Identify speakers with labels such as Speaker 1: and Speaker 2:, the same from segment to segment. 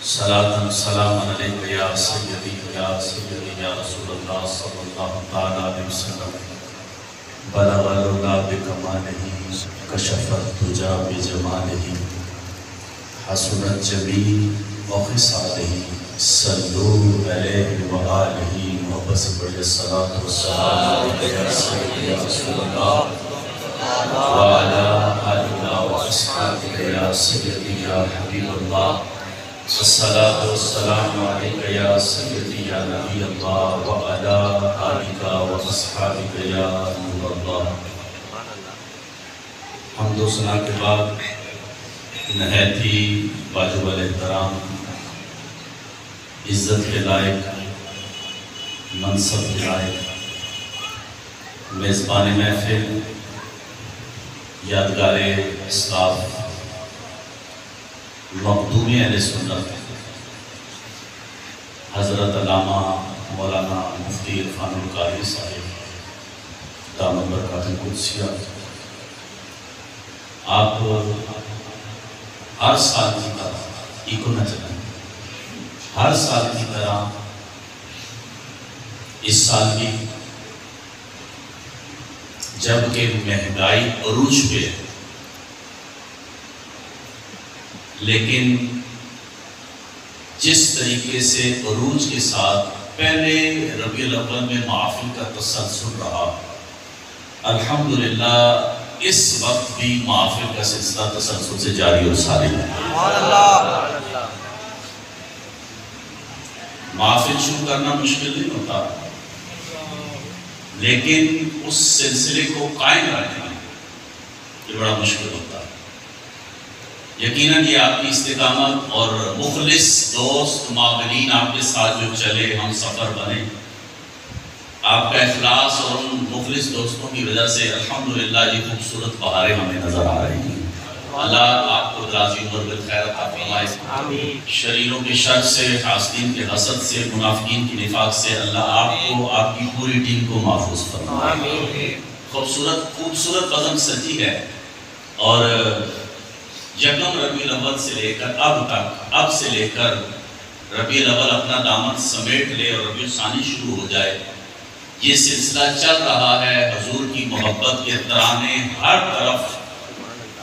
Speaker 1: صلاة سلام علیک یا سیدی یا رسول اللہ صلی اللہ تعالیٰ علیہ وسلم بلغ العلا بکمالہ کشف الدجی بجمالہ حسنت جمیع خصالہ صلو علیہ وآلہ محبت سے پڑھئے صلاة والسلام علیک یا سیدی یا رسول اللہ وعلا آلہ واصحابہ یا سیدی یا حبیب اللہ والصلاة والسلام علیک یا سیدی یا نبی اللہ وعلا آلہ واصحابہ یا نور اللہ۔ حمد و ثنا کے بعد نہایت ہی واجب الاحترام، عزت کے لائق، منصب کے لائق میزبان محفل، یادگار اسلاف، مخدوم اہل سنت حضرت علامہ مولانا مفتی عرفان القاری صاحب دامت برکات القدسیہ، آپ ہر سال کی طرح ایکو نہ چلیں، ہر سال کی طرح اس سال بھی جبکہ مہنگائی عروج پہ ہے، لیکن جس طریقے سے عروج کے ساتھ پہلے ربیع الاول میں محافل کا تسلسل رہا، الحمدللہ اس وقت بھی محافل کا سلسلہ تسلسل سے جاری اور ساری ہے۔ محافل شروع کرنا مشکل نہیں ہوتا، لیکن اس سلسلے کو قائم رکھنا یہ بڑا مشکل ہوتا ہے۔ یقیناً یہ آپ کی استقامت اور مخلص دوست معاونین آپ کے ساتھ جو چلے، ہم سفر بنے، آپ کا اخلاص اور ان مخلص دوستوں کی وجہ سے الحمدللہ یہ خوبصورت بہاریں ہمیں نظر آ رہی ہیں۔ اللہ آپ کو درازی عمر بالخیر عطا فرمائے، شریروں کے شر سے، حاسدین کے حسد سے، منافقین کی نفاق سے اللہ آپ کو، آپ کی پوری ٹیم کو محفوظ فرمائے۔ خوبصورت بزم سجی ہے، اور یکم ربیع الاول سے لے کر اب تک، اب سے لے کر ربیع الاول اپنا دامن سمیٹ لے اور ربیع الثانی شروع ہو جائے، یہ سلسلہ چل رہا ہے۔ حضور کی محبت کے ترانے ہر طرف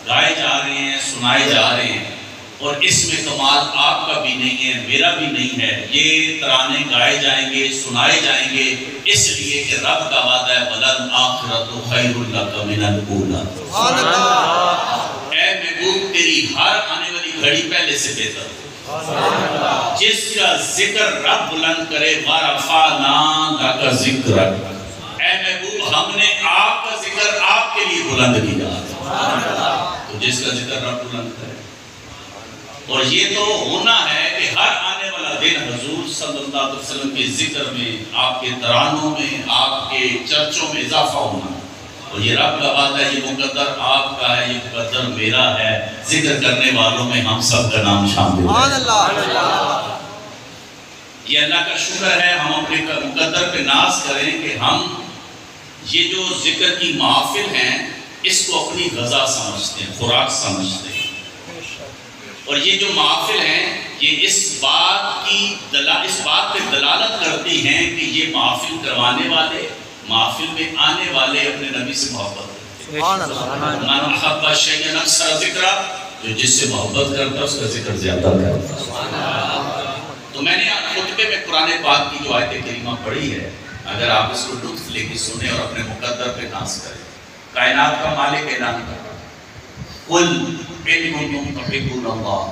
Speaker 1: گائے جا رہے ہیں، سنائے جا رہے ہیں، اور اس میں کمال آپ کا بھی نہیں ہے، میرا بھی نہیں ہے۔ یہ ترانے گائے جائیں گے، سنائے جائیں گے، اس لیے کہ رب کا وعدہ ہے وَلَلْآخِرَةُ خَيْرٌ لَكَ مِنَ الْأُولَىٰ۔ اے محبوب تیری ہر آنے والی گھڑی پہلے سے بہتر ہے۔ جس کا ذکر رب بلند کرے وَرَفَعْنَا لَكَ ذِكْرَكَ، اے محبوب ہم نے آپ کا ذکر آپ کے لیے بلند کیا، تو جس کا ذکر رب بلند کرے۔ اور یہ تو ہونا ہے کہ ہر آنے والا دن حضور صلی اللہ علیہ وسلم کے ذکر میں، آپ کے ترانوں میں، آپ کے چرچوں میں اضافہ ہونا، اور یہ رب کا وعدہ ہے، یہ مقدر آپ کا ہے، یہ مقدر میرا ہے، ذکر کرنے والوں میں ہم سب کا نام شامل ہے۔ یہ اللہ کا شکر ہے، ہم اپنے مقدر پہ ناز کریں کہ ہم یہ جو ذکر کی محافل ہیں اس کو اپنی غذا سمجھتے ہیں، خوراک سمجھتے ہیں، اور یہ جو محافل ہیں یہ اس بات پہ دلالت کرتی ہیں کہ یہ محافل کروانے والے، محافل میں آنے والے اپنے نبی سے محبت کرتے ہیں۔ من احب شیئا اکثر ذکرا، جو جس سے محبت کرتا ہے اس کا ذکر زیادہ کرتا ہے۔ تو میں نے خطبے میں قرآن پاک کی جو آیت کریمہ پڑھی ہے، اگر آپ اس کو لطف لے کے سنیں اور اپنے مقدر پہ ناز کریں، کائنات کا مالک اعلان کرتا ہے قُلْ إِن كُنتُمْ تُحِبُّونَ اللَّهَ،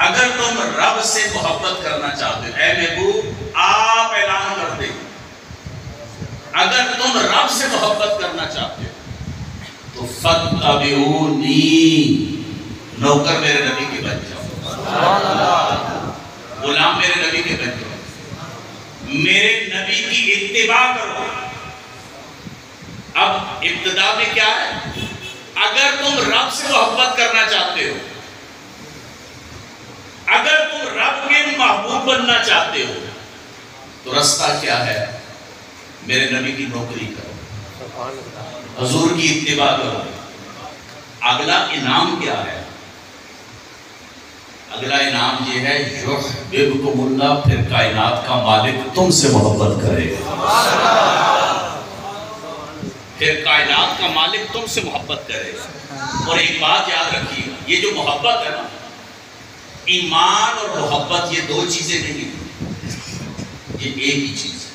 Speaker 1: اگر تم رب سے محبت کرنا چاہتے ہو، اے محبوب آپ اعلان کر دیں، اگر تم رب سے محبت کرنا چاہتے ہو تو فَاتَّبِعُونِي، نوکر میرے نبی کے بن جاؤ، غلام میرے نبی کے بن جاؤ، میرے نبی کی اتباع کرو۔ اب ابتدا میں کیا ہے؟ اگر تم رب سے محبت کرنا چاہتے ہو، اگر تم رب کے محبوب بننا چاہتے ہو، تو رستہ کیا ہے؟ میرے نبی کی نوکری کرو، حضور کی اتباع کرو۔ اگلا انعام کیا ہے؟ اگلا انعام یہ ہے یحببکم اللہ، پھر کائنات کا مالک تم سے محبت کرے گا، پھر کائنات کا مالک تم سے محبت کرے گا۔ اور ایک بات یاد رکھیے، یہ جو محبت ہے نا، ایمان اور محبت یہ دو چیزیں نہیں ہیں، یہ ایک ہی چیز ہے۔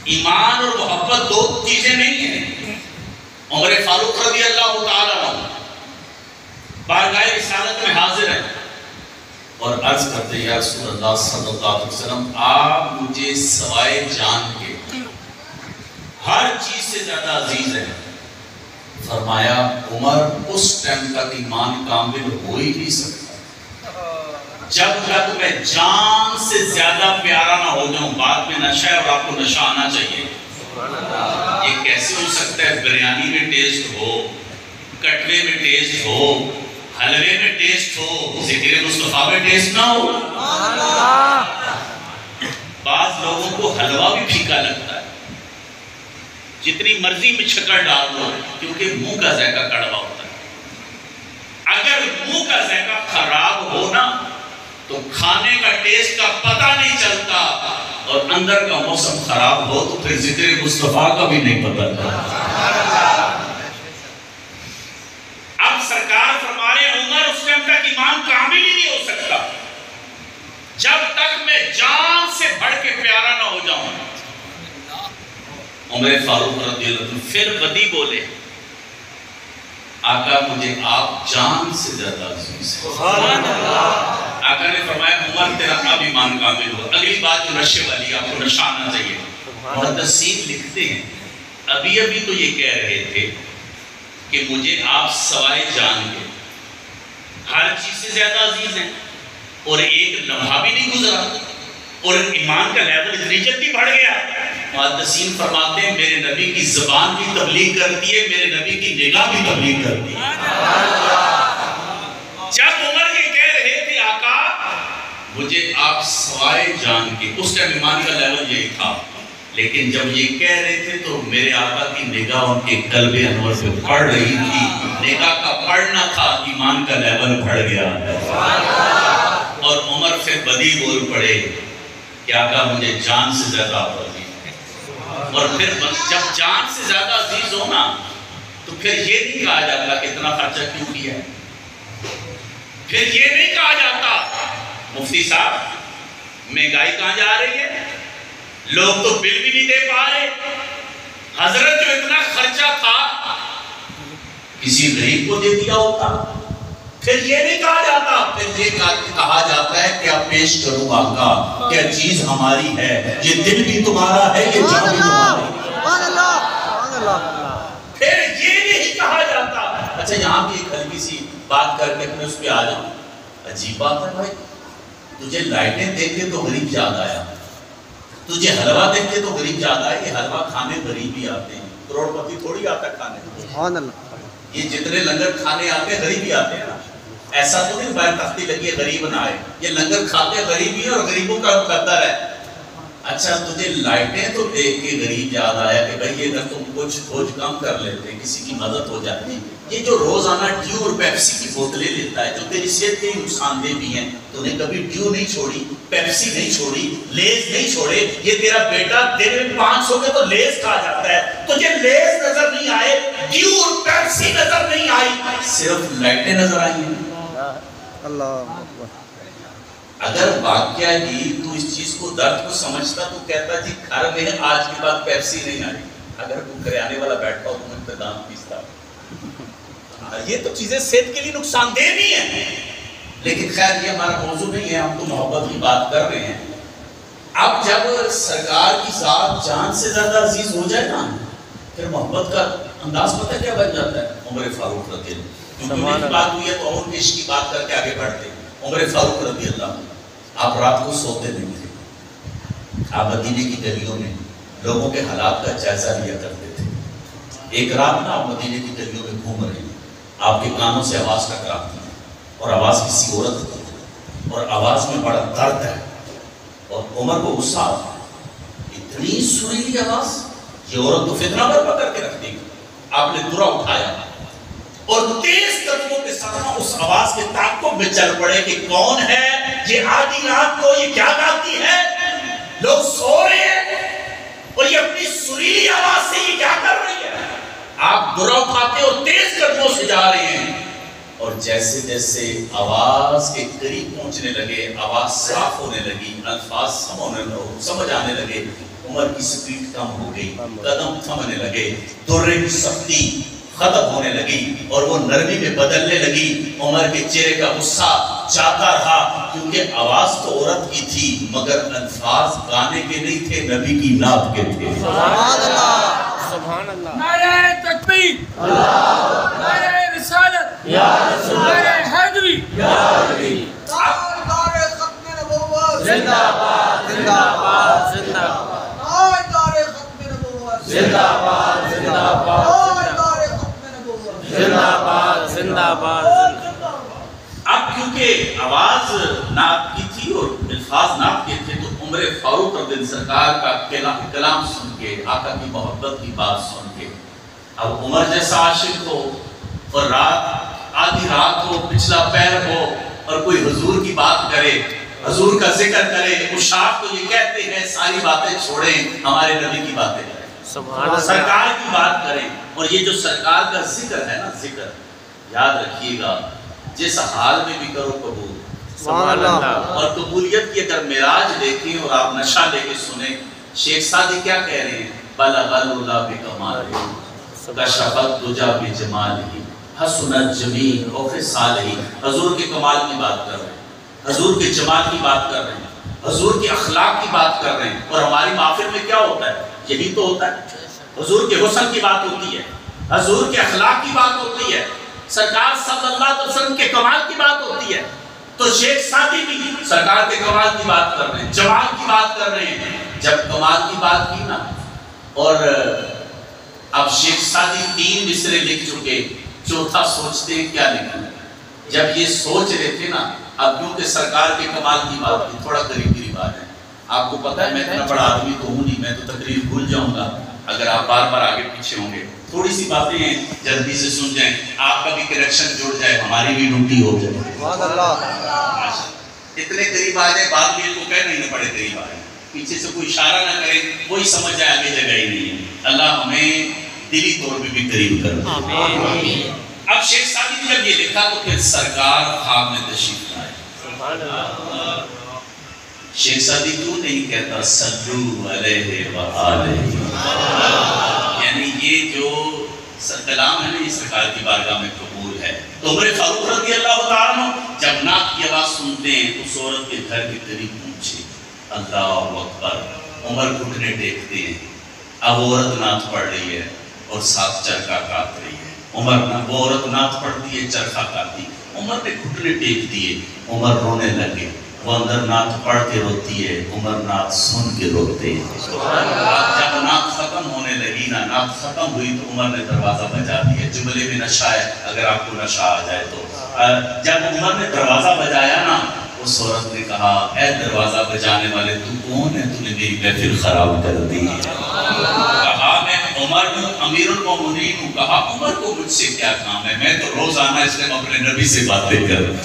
Speaker 1: ایمان اور محبت دو چیزیں نہیں ہیں۔ عمر فاروق رضی اللہ تعالیٰ عنہ بارگاہ رسالت میں حاضر ہیں اور عرض کرتے یا رسول اللہ صلی اللہ علیہ وسلم، آپ مجھے سوائے جان کے ہر چیز سے زیادہ عزیز ہے۔ فرمایا عمر اس ٹائم تک ایمان کامل ہو ہی نہیں سکتا جب تک میں جان سے زیادہ پیارا نہ ہو جاؤں۔ بعد میں نشہ ہے اور آپ کو نشہ آنا چاہیے۔ یہ کیسے ہو سکتا ہے بریانی میں ٹیسٹ ہو، کٹوے میں ٹیسٹ ہو، حلوے میں ٹیسٹ ہو، ذکر مصطفیٰ میں ٹیسٹ نہ ہو؟ بعض لوگوں کو حلوہ بھی پھیکا لگتا ہے، جتنی مرضی میں شکر ڈال دو، کیونکہ منہ کا ذائقہ کڑوا ہوتا ہے۔ اگر منہ کا ذائقہ خراب ہو نا تو کھانے کا ٹیسٹ کا پتہ نہیں چلتا، اور اندر کا موسم خراب ہو تو پھر ذکر مصطفیٰ کا بھی نہیں پتہ چلتا۔ اب سرکار فرما رہے عمر اس ٹائم تک ایمان کامل ہی نہیں ہو سکتا جب تک میں جان سے بڑھ کے پیارا نہ ہو جاؤں۔ عمر فاروق رضی اللہ عنہ پھر بدی بولے، آقا مجھے آپ جان سے زیادہ عزیز ہیں۔ آقا نے فرمایا عمر تیرا اب ایمان کامل ہو۔ اگلی بات جو نشے والی آپ کو نشہ آنا چاہیے۔ محدثین لکھتے ہیں ابھی تو یہ کہہ رہے تھے کہ مجھے آپ سوائے جان کے ہر چیز سے زیادہ عزیز ہیں، اور ایک لمحہ بھی نہیں گزرا اور ایمان کا لیول اتنی جلدی بڑھ گیا۔ محدثین فرماتے ہیں میرے نبی کی زبان بھی تبلیغ کرتی ہے، میرے نبی کی نگاہ بھی تبلیغ کرتی ہے۔ جب عمر یہ کہہ رہے تھے آقا مجھے آپ سوائے جان کے، اس ٹائم ایمان کا لیول یہی تھا، لیکن جب یہ کہہ رہے تھے تو میرے آقا کی نگاہ ان کے قلب انور پہ پڑ رہی تھی۔ نگاہ کا پڑھنا تھا، ایمان کا لیول بڑھ گیا، اور عمر پھر بدی بول پڑے کہ آقا مجھے جان سے زیادہ عزیز۔ اور پھر جب جان سے زیادہ عزیز ہو نا تو پھر یہ نہیں کہا جاتا کہ اتنا خرچہ کیوں کیا ہے، پھر یہ نہیں کہا جاتا مفتی صاحب مہنگائی کہاں جا رہی ہے، لوگ تو بل بھی نہیں دے پا رہے، حضرت جو اتنا خرچہ تھا کسی غریب کو دے دیا ہوتا۔ پھر یہ نہیں کہا جاتا، پھر یہ کہا جاتا ہے کیا پیش کروں آقا، کیا چیز ہماری ہے، یہ دل بھی تمہارا ہے، یہ جان بھی تمہاری ہے۔ پھر یہ نہیں کہا جاتا۔ اچھا یہاں بھی ایک ہلکی سی بات کر کے اپنے اس پہ آ جاؤں۔ عجیب بات ہے بھائی، تجھے لائٹیں دیکھ کے تو غریب یاد آیا، تجھے حلوہ دیکھ کے تو غریب یاد آیا۔ یہ حلوہ کھانے غریب ہی آتے ہیں، کروڑ پتی تھوڑی آتا کھانے۔ یہ جتنے لنگر کھانے آتے ہیں غریب ہی آتے ہیں نا، ایسا تو نہیں باہر تختی لگی ہے غریب نہ آئے، یہ لنگر کھاتے غریب ہی اور غریبوں کا مقدر ہے۔ اچھا تجھے لائٹیں تو دیکھ کے غریب یاد آیا کہ بھئی اگر تم کچھ کھوج کم کر لیتے کسی کی مدد ہو جاتی۔ یہ جو روزانہ ڈیو اور پیپسی کی بوتلیں لیتا ہے جو تیری صحت کے لیے نقصان دہ بھی ہیں، تو نے کبھی ڈیو نہیں چھوڑی، پیپسی نہیں چھوڑی، لیز نہیں چھوڑے۔ یہ تیرا بیٹا دن میں 500 کے تو لیز کھا جاتا ہے، تجھے لیز نظر نہیں آئے، ڈیو اور پیپسی نظر نہیں آئی، صرف لائٹیں نظر آئی ہیں۔ اللہ اگر واقعہ ہی تو اس چیز کو درد کو سمجھتا تو کہتا جی گھر میں آج کے بعد پیپسی نہیں آئی، اگر کوئی کریانے والا بیٹھا ہو تو میں انتظام پیستا۔ یہ تو چیزیں صحت کے لیے نقصان دہ نہیں ہیں، لیکن خیر یہ ہمارا موضوع نہیں ہے، ہم تو محبت کی بات کر رہے ہیں۔ اب جب سرکار کی ذات جان سے زیادہ عزیز ہو جائے نا پھر محبت کا انداز پتہ کیا بن جاتا ہے؟ عمر فاروق رضی اللہ عنہ کی بات ہوئی ہے تو اور عشق کی بات کر کے آگے بڑھتے ہیں۔ عمر فاروق رضی اللہ عنہ آپ رات کو سوتے نہیں تھے، آپ مدینے کی گلیوں میں لوگوں کے حالات کا جائزہ لیا کرتے تھے۔ ایک رات نا آپ مدینے کی گلیوں میں گھوم رہے ہیں، آپ کے کانوں سے آواز ٹکراتی ہے اور آواز کسی عورت کی ہے اور آواز میں بڑا درد ہے، اور عمر کو غصہ آتا ہے، اتنی سریلی آواز، یہ عورت تو فتنہ برپا کر کے رکھ دے گی۔ آپ نے درہ اٹھایا اور تیز قدموں کے ساتھ اس آواز کے تاک کو تعجب میں چل پڑے کہ کون ہے یہ آدھی رات کو یہ کیا گاتی ہے؟ لوگ سو رہے ہیں اور یہ اپنی سریلی آواز سے یہ کیا کر رہی ہے؟ آپ برا اٹھاتے اور تیز قدموں سے جا رہے ہیں، اور جیسے جیسے آواز کے قریب پہنچنے لگے، آواز صاف ہونے لگی، الفاظ سمجھ آنے لگے، عمر کی سپیڈ کم ہو گئی، قدم تھمنے لگے، درے کی سختی ختم ہونے لگی اور وہ نرمی میں بدلنے لگی۔ عمر کے چہرے کا غصہ جاتا رہا، کیونکہ آواز تو عورت کی تھی مگر الفاظ گانے کے نہیں تھے، نبی کی نعت کے تھے۔
Speaker 2: سبحان اللہ، سبحان اللہ،
Speaker 3: نعرہ تکبیر، نعرہ رسالت، نعرہ حیدری،
Speaker 2: نعرہ ختم نبوت، زندہ باد، زندہ باد، زندہ باد، نعرہ ختم نبوت، زندہ باد، زندہ باد، زندہ باد، زندہ باد۔
Speaker 1: اب کیونکہ آواز نعت کی تھی اور الفاظ نعت کے تھے، تو عمر فاروق رضی اللہ سرکار کا کلام سن کے، آقا کی محبت کی بات سن کے، اب عمر جیسا عاشق ہو اور رات آدھی رات ہو، پچھلا پیر ہو اور کوئی حضور کی بات کرے، حضور کا ذکر کرے، اشاق تو یہ کہتے ہیں ساری باتیں چھوڑیں، ہمارے نبی کی باتیں کریں، سرکار کی بات کریں۔ اور یہ جو سرکار کا ذکر ہے نا، ذکر یاد رکھیے گا، جس حال میں بھی کرو قبول،
Speaker 2: سبحان اللہ۔
Speaker 1: اور قبولیت کی اگر معراج دیکھیں اور آپ نشہ لے کے سنیں، شیخ سعدی کیا کہہ رہے ہیں؟ بلغ العلا بکمالہ، کشف الدجی بجمالہ، حسن الجمیل وفصالہ۔ حضور کے کمال کی بات کر رہے ہیں، حضور کے جمال کی بات کر رہے ہیں، حضور کے اخلاق کی بات کر رہے ہیں۔ اور ہماری محفل میں کیا ہوتا ہے؟ یہی تو ہوتا ہے، حضور کے حسن کی بات ہوتی ہے، حضور کے اخلاق کی بات ہوتی ہے، سرکار صلی اللہ علیہ وسلم کے کمال کی بات ہوتی ہے۔ تو شیخ سعدی بھی سرکار کے کمال کی بات کر رہے ہیں، جمال کی بات کر رہے ہیں۔ جب کمال کی بات کی نا، اور اب شیخ سعدی 3 مصرے لکھ چکے، چوتھا سوچتے ہیں کیا لکھیں۔ جب یہ سوچ رہے تھے نا، اب کیونکہ سرکار کے کمال کی بات کی، تھوڑا قریب قریب آ جائیں۔ آپ کو پتہ ہے میں اتنا بڑا آدمی تو ہوں نہیں، میں تو تقریر بھول جاؤں گا اگر آپ بار بار آگے پیچھے ہوں گے۔ تھوڑی سی باتیں ہیں جلدی سے سن جائیں، آپ کا بھی کریکشن جڑ جائے، ہماری بھی ڈیوٹی ہو جائے۔ اتنے قریب آ جائے، بعد میں کو کہنا ہی نہ پڑے قریب آئے، پیچھے سے کوئی اشارہ نہ کرے، وہی سمجھ جائے آگے جگہ ہی نہیں ہے۔ اللہ ہمیں دلی طور پہ بھی قریب کر دے۔ اب شیخ سعدی نے جب یہ لکھا تو پھر سرکار خواب میں تشریف لائے۔ شیخ سعدی کیوں نہیں کہتا صلو علیہ وآلہ، یعنی یہ جو کلام ہے نا، یہ سرکار کی بارگاہ میں قبول ہے۔ تو عمر فاروق رضی اللہ تعالیٰ عنہ جب نعت کی آواز سنتے ہیں، اس عورت کے گھر کے قریب پہنچے، اللہ اکبر، عمر گھٹنے ٹیکتے ہیں۔ اب عورت نعت پڑھ رہی ہے اور ساتھ چرخہ کاٹ رہی ہے۔ وہ عورت نعت پڑھتی ہے، چرخہ کاٹتی، عمر نے گھٹنے ٹیک دیے، عمر رونے لگے۔ وہ اندر نعت پڑھ کے روتی ہے، عمر نعت سن کے روتے ہیں۔ جب نعت ختم ہونے لگی نا، نعت ختم ہوئی تو عمر نے دروازہ بجا دیا۔ جملے میں نشہ ہے، اگر آپ کو نشہ آ جائے تو۔ جب عمر نے دروازہ بجایا نا، اس عورت نے کہا اے دروازہ بجانے والے تو کون ہے، تو نے میری محفل خراب کر دی۔ کہا میں عمر امیر المومنین ہوں۔ کہا عمر کو مجھ سے کیا کام ہے، میں تو روزانہ اس نے اپنے نبی سے باتیں کر رہا ہوں۔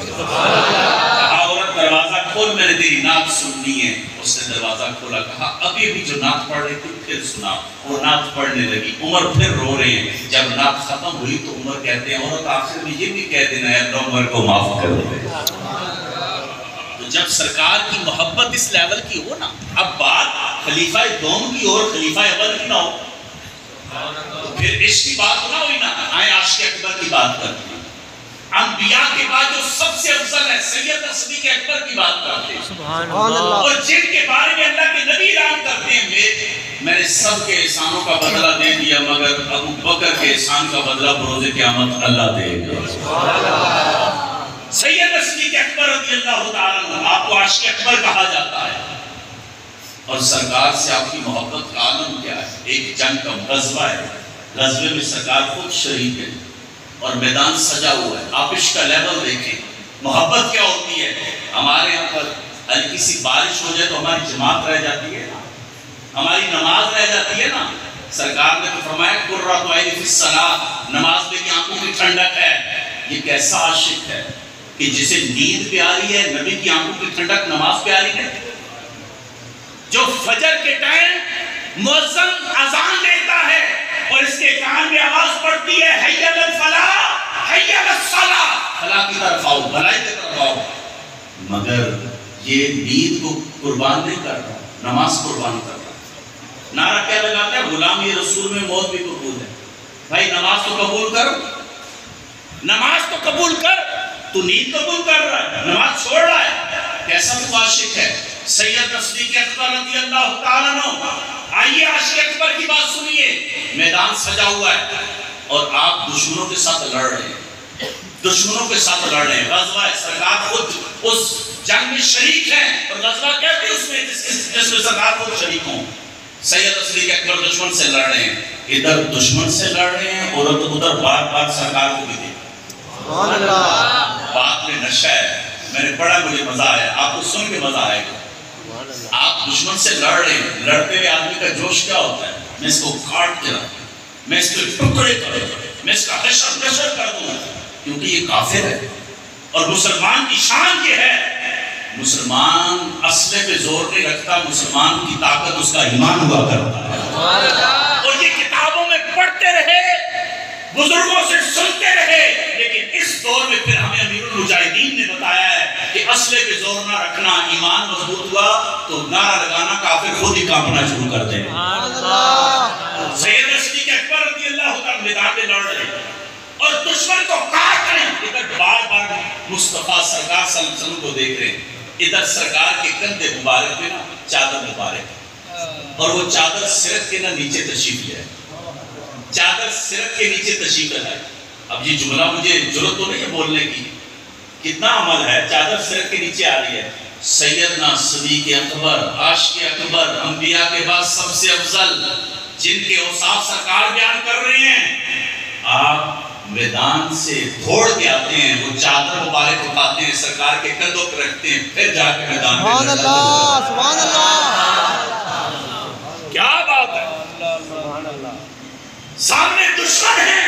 Speaker 1: عورت دروازہ کھول، میں نے تیری نعت سننی ہے۔ اس نے دروازہ کھولا، کہا ابھی بھی جو نعت پڑھ رہی تھی پھر سنا۔ وہ نعت پڑھنے لگی، عمر پھر رو رہے ہیں۔ جب نعت ختم ہوئی تو عمر کہتے ہیں عورت آخر میں یہ بھی کہہ دینا ہے اللہ عمر کو معاف کر دے۔ تو جب سرکار کی محبت اس لیول کی ہو نا، اب بات خلیفہ دوم کی اور خلیفہ اول کی نہ ہو تو پھر عشق کی بات نہ ہوئی نا، آئیں عاشق اکبر کی بات کرتے ہیں۔ انبیاء کے بعد جو سب سے افضل ہے سید صدیق اکبر کی بات کرتے ہیں، اور جن کے بارے میں اللہ کے نبی اعلان کرتے ہیں میں نے سب کے احسانوں کا بدلہ دے دیا مگر ابو بکر کے احسان کا بدلہ بروز قیامت اللہ دے گا۔ سید صدیق اکبر رضی اللہ تعالیٰ عنہ، آپ کو عاشق اکبر کہا جاتا ہے، اور سرکار سے آپ کی محبت کا عالم کیا ہے؟ ایک جنگ کا غزوہ ہے، غزوے میں سرکار خود شریک ہے اور میدان سجا ہوا ہے۔ آپ عشق کا لیول دیکھیں، محبت کیا ہوتی ہے۔ ہمارے یہاں پر ہلکی سی بارش ہو جائے تو ہماری جماعت رہ جاتی ہے نا، ہماری نماز رہ جاتی ہے نا۔ سرکار نے تو فرمایا قرۃ عین فی الصلاۃ، نماز میں کی آنکھوں کی ٹھنڈک ہے۔ یہ کیسا عاشق ہے، کہ جسے نیند پیاری ہے، نبی کی آنکھوں کی ٹھنڈک نماز پیاری ہے، جو فجر کے ٹائم مؤذن اذان دیتا ہے اور اس کے کان میں آواز پڑتی ہے حی علی الفلاح حی علی الصلاۃ، فلاح کی طرف آؤ، بھلائی کی طرف آؤ، مگر یہ نیند کو قربان نہیں کر رہا، نماز قربان کر رہا۔ نعرہ کیا لگاتا ہے؟ غلامی رسول میں موت بھی قبول ہے۔ بھائی نماز تو قبول کر، نماز تو قبول کر، تو نیند قبول کر رہا ہے، نماز چھوڑ رہا ہے، کیسا تو عاشق ہے۔ سید صدیق اکبر رضی اللہ تعالیٰ عنہ، آئیے عاشق اکبر کی بات سنیے، میدان سجا ہوا ہے اور آپ دشمنوں کے ساتھ لڑ رہے ہیں، دشمنوں کے ساتھ لڑ رہے ہیں، غزوہ ہے، سرکار خود اس جنگ میں شریک ہیں، اور غزوہ کہتے ہیں اس میں جس میں سرکار خود شریک ہوں۔ سید صدیق اکبر دشمن سے لڑ رہے ہیں، ادھر دشمن سے لڑ رہے ہیں اور ادھر بار بار سرکار کو بھی دے۔ بات میں نشہ ہے، میں نے پڑھا، مجھے مزہ آیا، آپ کو سن کے مزہ آئے گا۔ آپ دشمن سے لڑ رہے ہیں، لڑتے ہوئے آدمی کا جوش کیا ہوتا ہے؟ میں اس کو کاٹ کے رکھوں، میں اس کو ٹکڑے کروں، میں اس کا حشر کر دوں، کیونکہ یہ کافر ہے۔ اور مسلمان کی شان یہ ہے، مسلمان اسلحے پہ زور نہیں رکھتا، مسلمان کی طاقت اس کا ایمان ہوا کرتا ہے۔ اور یہ کتابوں میں پڑھتے رہے، بزرگوں سے سنتے رہے، لیکن اس دور میں پھر ہمیں امیر المجاہدین نے بتایا ہے کہ اسلحے پہ زور نہ رکھنا، ایمان مضبوط ہوا تو نعرہ لگانا کافر خود ہی کانپنا شروع کر دے۔ سید صدیق اکبر رضی اللہ تعالیٰ میدان میں لڑ رہے اور دشمن کو کاٹ رہے ہیں، ادھر بار بار مصطفیٰ سرکار صلی اللہ علیہ وسلم کو دیکھ رہے ہیں، ادھر سرکار کے کندھے مبارک پہ نا چادر مبارک، اور وہ چادر سرت کے نا نیچے تشریف لے، چادر سرت کے نیچے تشریف لائے۔ اب یہ جملہ مجھے ضرورت تو نہیں ہے بولنے کی، کتنا عمل ہے، چادر سرت کے نیچے آ رہی ہے۔ سیدنا صدیق اکبر، عاشق اکبر، انبیاء کے بعد سب سے افضل، جن کے اوصاف سرکار بیان کر رہے ہیں، آپ میدان سے دوڑ کے آتے ہیں، وہ چادر مبارک اٹھاتے ہیں، سرکار کے کندھوں پہ رکھتے ہیں، پھر جا کے میدان میں
Speaker 2: سبحان اللہ، سبحان اللہ،
Speaker 1: کیا بات ہے۔ سامنے دشمن ہیں،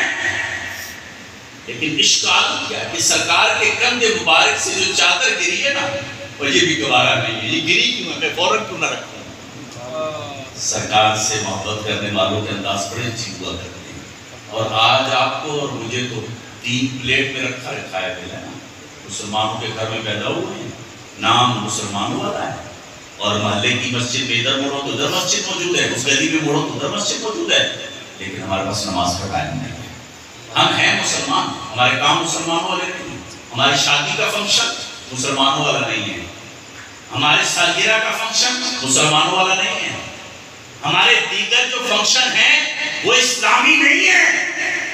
Speaker 1: لیکن اشکال کیا ہے کہ سرکار کے کندھے مبارک سے جو چادر گری ہے نا، اور یہ بھی گوارا نہیں ہے، یہ گری کیوں ہے، میں فوراً کیوں نہ رکھوں۔ سرکار سے محبت کرنے والوں کے انداز بڑے عجیب ہوا کرتے ہیں، اور آج آپ کو اور مجھے تو 3 پلیٹ میں رکھا ہے ملا نا، مسلمانوں کے گھر میں پیدا ہوئے ہیں، نام مسلمانوں والا ہے، اور محلے کی مسجد میں ادھر مڑو تو ادھر مسجد موجود ہے، اس گلی میں مڑو تو ادھر مسجد موجود ہے، لیکن ہمارے پاس نماز کا ٹائم نہیں ہے۔ ہم ہیں مسلمان، ہمارے کام مسلمانوں والے نہیں ہیں، ہماری شادی کا فنکشن مسلمانوں والا نہیں ہے، ہمارے سالگرہ کا فنکشن مسلمانوں والا نہیں ہے، ہمارے دیگر جو فنکشن ہیں وہ اسلامی نہیں ہیں۔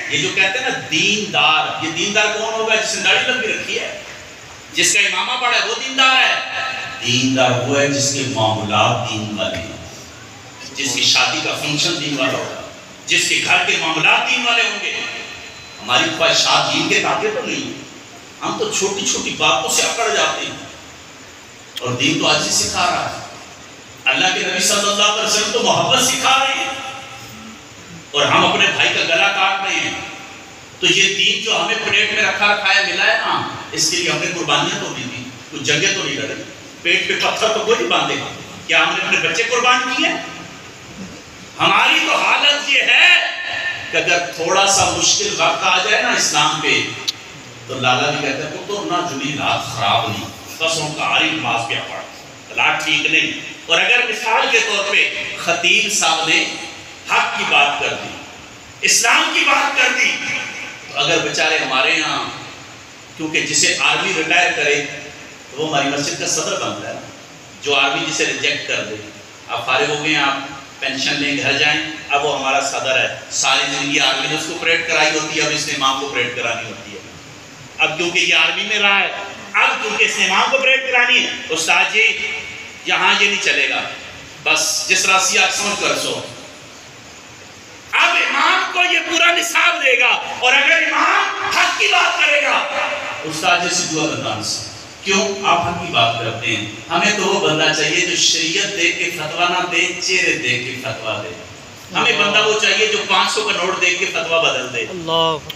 Speaker 1: یہ جو کہتے ہیں نا دیندار، یہ دیندار کون ہوگا؟ جس نے داڑھی لمبی رکھی ہے، جس کا امامہ پڑھا ہے، وہ دیندار ہے؟ دیندار وہ ہے جس کے معاملات دین والے ہیں، جس کی شادی کا فنکشن دین والا ہوگا، جس کے گھر کے معاملات دین والے ہوں گے۔ ہماری خواہشات دین کے تابع تو نہیں، ہم تو چھوٹی چھوٹی باتوں سے اکڑ جاتے ہیں، اور دین تو آج ہی سکھا رہا ہے۔ اللہ کے نبی صلی اللہ علیہ وسلم تو محبت سکھا رہے ہیں، اور ہم اپنے بھائی کا گلا کاٹ رہے ہیں۔ تو یہ دین جو ہمیں پلیٹ میں رکھا ہے ملا ہے نا، اس کے لیے ہم نے قربانیاں تو دی تھی، کچھ جگہ تو نہیں لڑی، پیٹ پہ پتھر تو کوئی باندھے، کیا ہم نے اپنے بچے قربان کیے؟ ہماری تو حالت یہ ہے کہ اگر تھوڑا سا مشکل وقت آ جائے نا اسلام پہ، تو لالا بھی کہتے ہیں تو نہ جنی رات خراب نہیں، بس ان کا آری نماز پہ پڑھ، رات ٹھیک نہیں۔ اور اگر مثال کے طور پہ خطیب صاحب نے حق کی بات کر دی، اسلام کی بات کر دی، تو اگر بیچارے ہمارے یہاں، کیونکہ جسے آرمی ریٹائر کرے تو وہ ہماری مسجد کا صدر بنتا ہے، جو آرمی جسے ریجیکٹ کر دے، آپ فارغ ہو گئے ہیں، آپ پینشن لیں گھر جائیں، اب وہ ہمارا صدر ہے، ساری زندگی آرمی نے اس کو پریڈ کرائی ہوتی ہے، اب اس نے امام کو پریڈ کرانی ہوتی ہے۔ اب کیونکہ یہ آرمی میں رہا ہے، اب کیونکہ اس نے امام کو پریڈ کرانی ہے، استاد جی یہاں یہ نہیں چلے گا، بس جس طرح سے آپ سمجھ کر سو۔ اب امام کو یہ پورا نصاب دے گا، اور اگر امام حق کی بات کرے گا، استاد جیسی دعا بندان سے کیوں آپ حق کی بات کرتے ہیں؟ ہمیں تو وہ بندہ چاہیے جو شریعت دیکھ کے فتویٰ نہ دے، چہرے دیکھ کے فتویٰ دے۔ ہمیں بندہ وہ چاہیے جو 500 کا نوٹ دیکھ کے فتویٰ بدل دے۔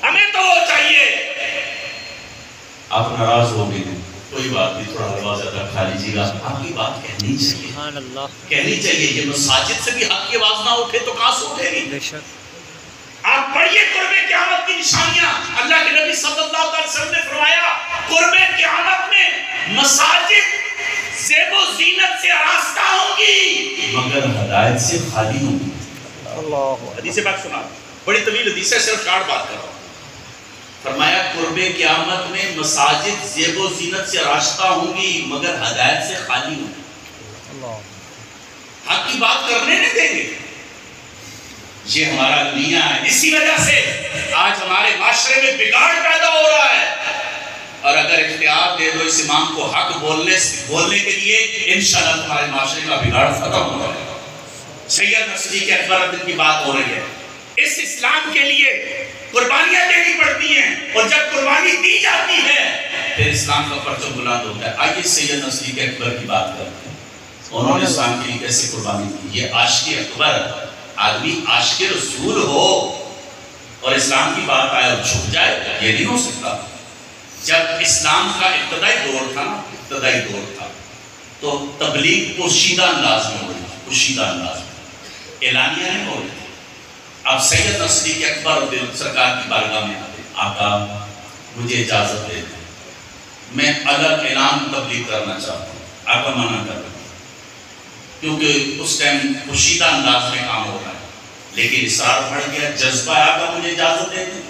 Speaker 1: ہمیں تو وہ چاہیے آپ ناراض ہو گئے ہیں، کوئی بات نہیں، تھوڑا حلوہ زیادہ کھا لیجیے گا، آپ کی بات کہنی چاہیے،
Speaker 3: سبحان اللہ،
Speaker 1: کہنی چاہیے. یہ مساجد سے بھی حق کی آواز نہ اٹھے تو کہاں سے اٹھے گی؟
Speaker 3: بے شک.
Speaker 1: آپ پڑھیے قرب قیامت کی نشانیاں. اللہ کے نبی صلی اللہ علیہ وسلم نے فرمایا قرب قیامت میں مساجد زیب و زینت سے آراستہ ہوں گی مگر ہدایت سے خالی ہوں گی. حدیث پاک سنا، بڑی طویل حدیث ہے، صرف شارٹ بات کر رہا ہوں. فرمایا قرب قیامت میں مساجد زیب و زینت سے آراستہ ہوں گی مگر ہدایت سے خالی ہوں گی. حق کی بات کرنے نہیں دیں گے. یہ ہمارا دنیا ہے. اسی وجہ سے آج ہمارے معاشرے میں بگاڑ پیدا ہو رہا ہے. اور اگر اختیار دے دو اس امام کو حق بولنے کے لیے، انشاءاللہ تمہارے معاشرے کا بگاڑ ختم ہو جائے گا. سید صدیق اکبر کی بات ہو رہی ہے. اس اسلام کے لیے قربانیاں دینی پڑتی ہیں، اور جب قربانی دی جاتی ہے پھر اسلام کا پرچم بلند ہوتا ہے. آئیے سید صدیق اکبر کی بات کرتے ہیں. انہوں نے اسلام کے لیے کیسے قربانی کی. یہ عاشق اکبر، آدمی عاشق رسول ہو اور اسلام کی بات آئے اور چھپ جائے، یہ نہیں ہو سکتا. جب اسلام کا ابتدائی دور تھا تو تبلیغ پوشیدہ انداز میں ہو رہی تھی، پوشیدہ انداز میں، اعلانیہ نہیں ہو رہی تھی. اب سید صدیق اکبر سرکار کی بارگاہ میں آتے، آقا مجھے اجازت دے دیں، میں الگ اعلان تبلیغ کرنا چاہتا ہوں. آقا منع کر رہے کیونکہ اس ٹائم پوشیدہ انداز میں کام ہو رہا ہے. لیکن اصرار بڑھ گیا، جذبہ ہے، آقا مجھے اجازت دے دیں.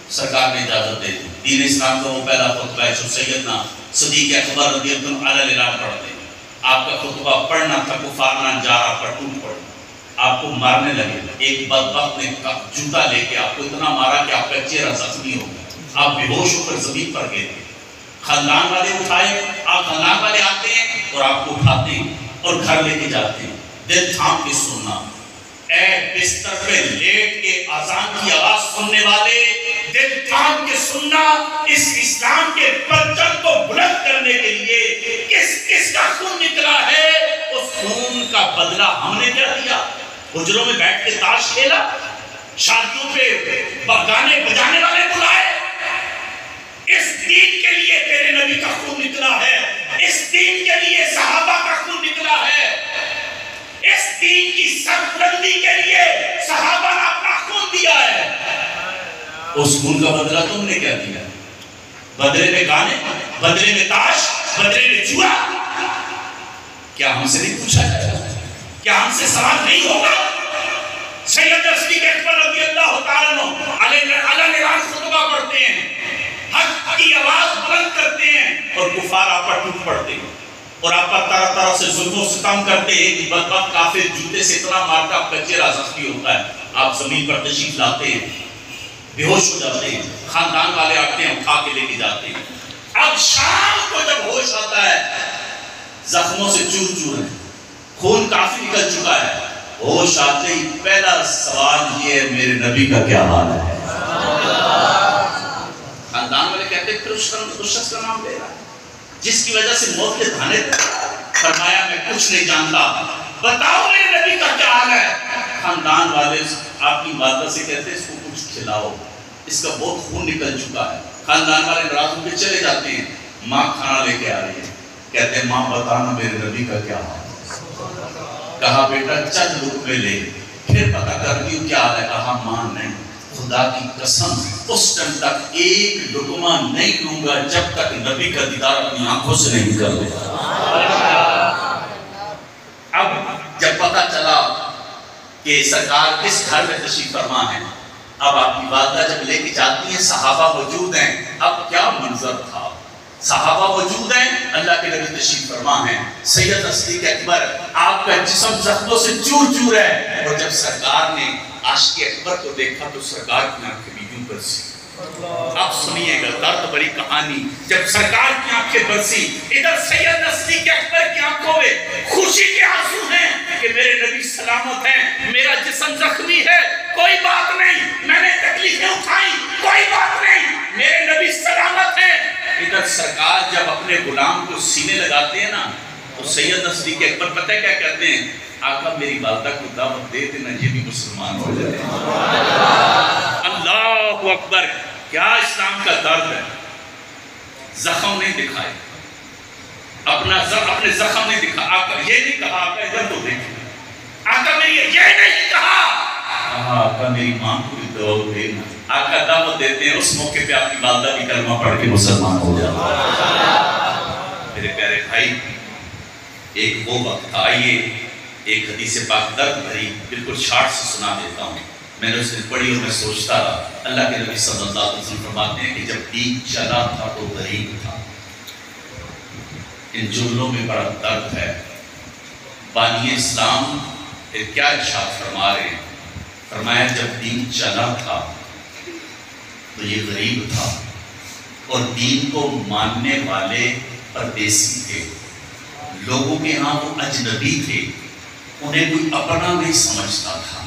Speaker 1: سرکار نے اجازت دے دی. دین اسلام کا وہ پہلا خطبہ ہے جو سیدنا صدیق اکبر رضی اللہ عنہ اعلان پڑھتے ہیں. آپ کا خطبہ پڑھنا تھا کفار نانجارہ پر ٹوٹ پڑنا، آپ کو مارنے لگے. ایک بدبخت نے جوتا لے کے آپ کو اتنا مارا کہ آپ کا چہرہ زخمی ہو گیا، آپ بے ہوش ہو کر زمین پر گرے. خاندان والے اٹھائے، آپ خاندان والے آتے ہیں اور آپ کو اٹھاتے ہیں اور گھر لے کے جاتے ہیں. دل تھام کے سننا، اے بستر پہ لیٹ کے اذان کی آواز سننے والے، دل تھام کے سننا. اس اسلام کے پرچم کو بلند کرنے کے لیے کس کس کا خون نکلا ہے، اس خون کا بدلہ ہم نے کیا دیا. حجروں میں بیٹھ کے تاش کھیلا، شادیوں پہ گانے بجانے والے بلائے. اس دین کے لیے تیرے نبی کا خون نکلا ہے، اس دین کے لیے صحابہ کا خون نکلا ہے، اس دین کی سربلندی کے لیے صحابہ نے اپنا خون دیا ہے. اس خون کا بدلہ تم نے کیا دیا؟ بدلے میں گانے، بدلے میں تاش، بدلے میں جوا. کیا ہم سے نہیں پوچھا جائے گا؟ کیا ہم سے سوال نہیں ہوگا؟ سید صدیق اکبر رضی اللہ تعالیٰ عنہ خطبہ پڑھتے ہیں، حق کی آواز بلند کرتے ہیں، اور کفار آپ پر ٹوٹ پڑتے ہیں اور آپ پر طرح طرح سے ظلم و ستم کرتے ہیں. کہ بدبخت کافر جوتے سے اتنا مارتا آپ کا چہرہ زخمی ہوتا ہے. آپ زمین پر تشریف لاتے ہیں، بے ہوش ہو جاتے ہیں، خاندان والے آتے ہیں اٹھا کے لے کے جاتے ہیں. اب شام کو جب ہوش آتا ہے، زخموں سے چور چور ہے، خون کافی نکل چکا ہے. ہوش آتے ہی پہلا سوال یہ ہے، میرے نبی کا کیا حال ہے؟ خاندان والے کہتے ہیں پھر اس شخص کا نام لے رہا ہے جس کی وجہ سے موت کے دھانے تھے. فرمایا میں کچھ نہیں جانتا، بتاؤ میرے نبی کا کیا حال ہے. خاندان والے آپ کی والدہ سے کہتے ہیں اس کو کچھ کھلاؤ، اس کا بہت خون نکل چکا ہے. خاندان والے ناراض ہو کے چلے جاتے ہیں. ماں کھانا لے کے آ رہی ہے، کہتے ہیں ماں بتانا میرے نبی کا کیا حال ہے. کہا بیٹا چند لقمے لے پھر پتہ کرتی ہوں کیا حال ہے. کہا ماں نہیں، خدا کی قسم اس ٹائم تک ایک لقمہ نہیں لوں گا جب تک نبی کا دیدار اپنی آنکھوں سے نہیں کر لوں. اب جب پتہ چلا کہ سرکار کس گھر میں تشریف فرما ہے، اب آپ کی والدہ جب لے کے جاتی ہیں، صحابہ موجود ہیں. اب کیا منظر تھا، صحابہ موجود ہیں، اللہ کے نبی تشریف فرما ہیں، سید صدیق اکبر، آپ کا جسم زخموں سے چور چور ہے. اور جب سرکار نے عاشق اکبر کو دیکھا تو سرکار کی آنکھیں بھی یوں برسی. اب سنیے گا درد بڑی کہانی. جب سرکار کی آنکھیں برسی، ادھر سید صدیق اکبر کی آنکھوں میں خوشی کے آنسو ہیں کہ میرے نبی سلامت ہیں، میرا جسم زخمی ہے، کوئی بات نہیں، میں نے تکلیفیں اٹھائی، کوئی بات نہیں، میرے نبی سلامت ہیں. ادھر سرکار جب اپنے غلام کو سینے لگاتے ہیں نا تو سید صدیق اکبر پتہ کیا کہتے ہیں؟ آقا میری والدہ کو دعوت دے دینا، یہ بھی مسلمان ہو جائے. اللہ اکبر، کیا اسلام کا درد ہے. زخم نہیں دکھائے، اپنے زخم نہیں دکھا. آقا یہ نہیں کہا آقا ادھر تو دیکھیں، آقا میری یہ نہیں کہا آقا میری ماں کو بھی دعوت دینا. آقا دعوت دیتے ہیں، اس موقع پہ آپ کی والدہ بھی کلمہ پڑھ کے مسلمان ہو جاتا. میرے پیارے بھائی، ایک وہ وقت آئیے ایک حدیث پاک درد بھری بالکل شارٹ سے سنا دیتا ہوں. میں نے اس نے پڑھی اور میں سوچتا رہا. اللہ کے نبی صلی اللہ علیہ وسلم فرماتے ہیں کہ جب دین چلا تھا تو غریب تھا. ان جملوں میں بڑا درد ہے. بانی اسلام کیا ارشاد فرما رہے ہیں؟ فرمایا جب دین چلا تھا تو یہ غریب تھا اور دین کو ماننے والے پردیسی تھے. لوگوں کے ہاں وہ اجنبی تھے، انہیں کوئی اپنا نہیں سمجھتا تھا.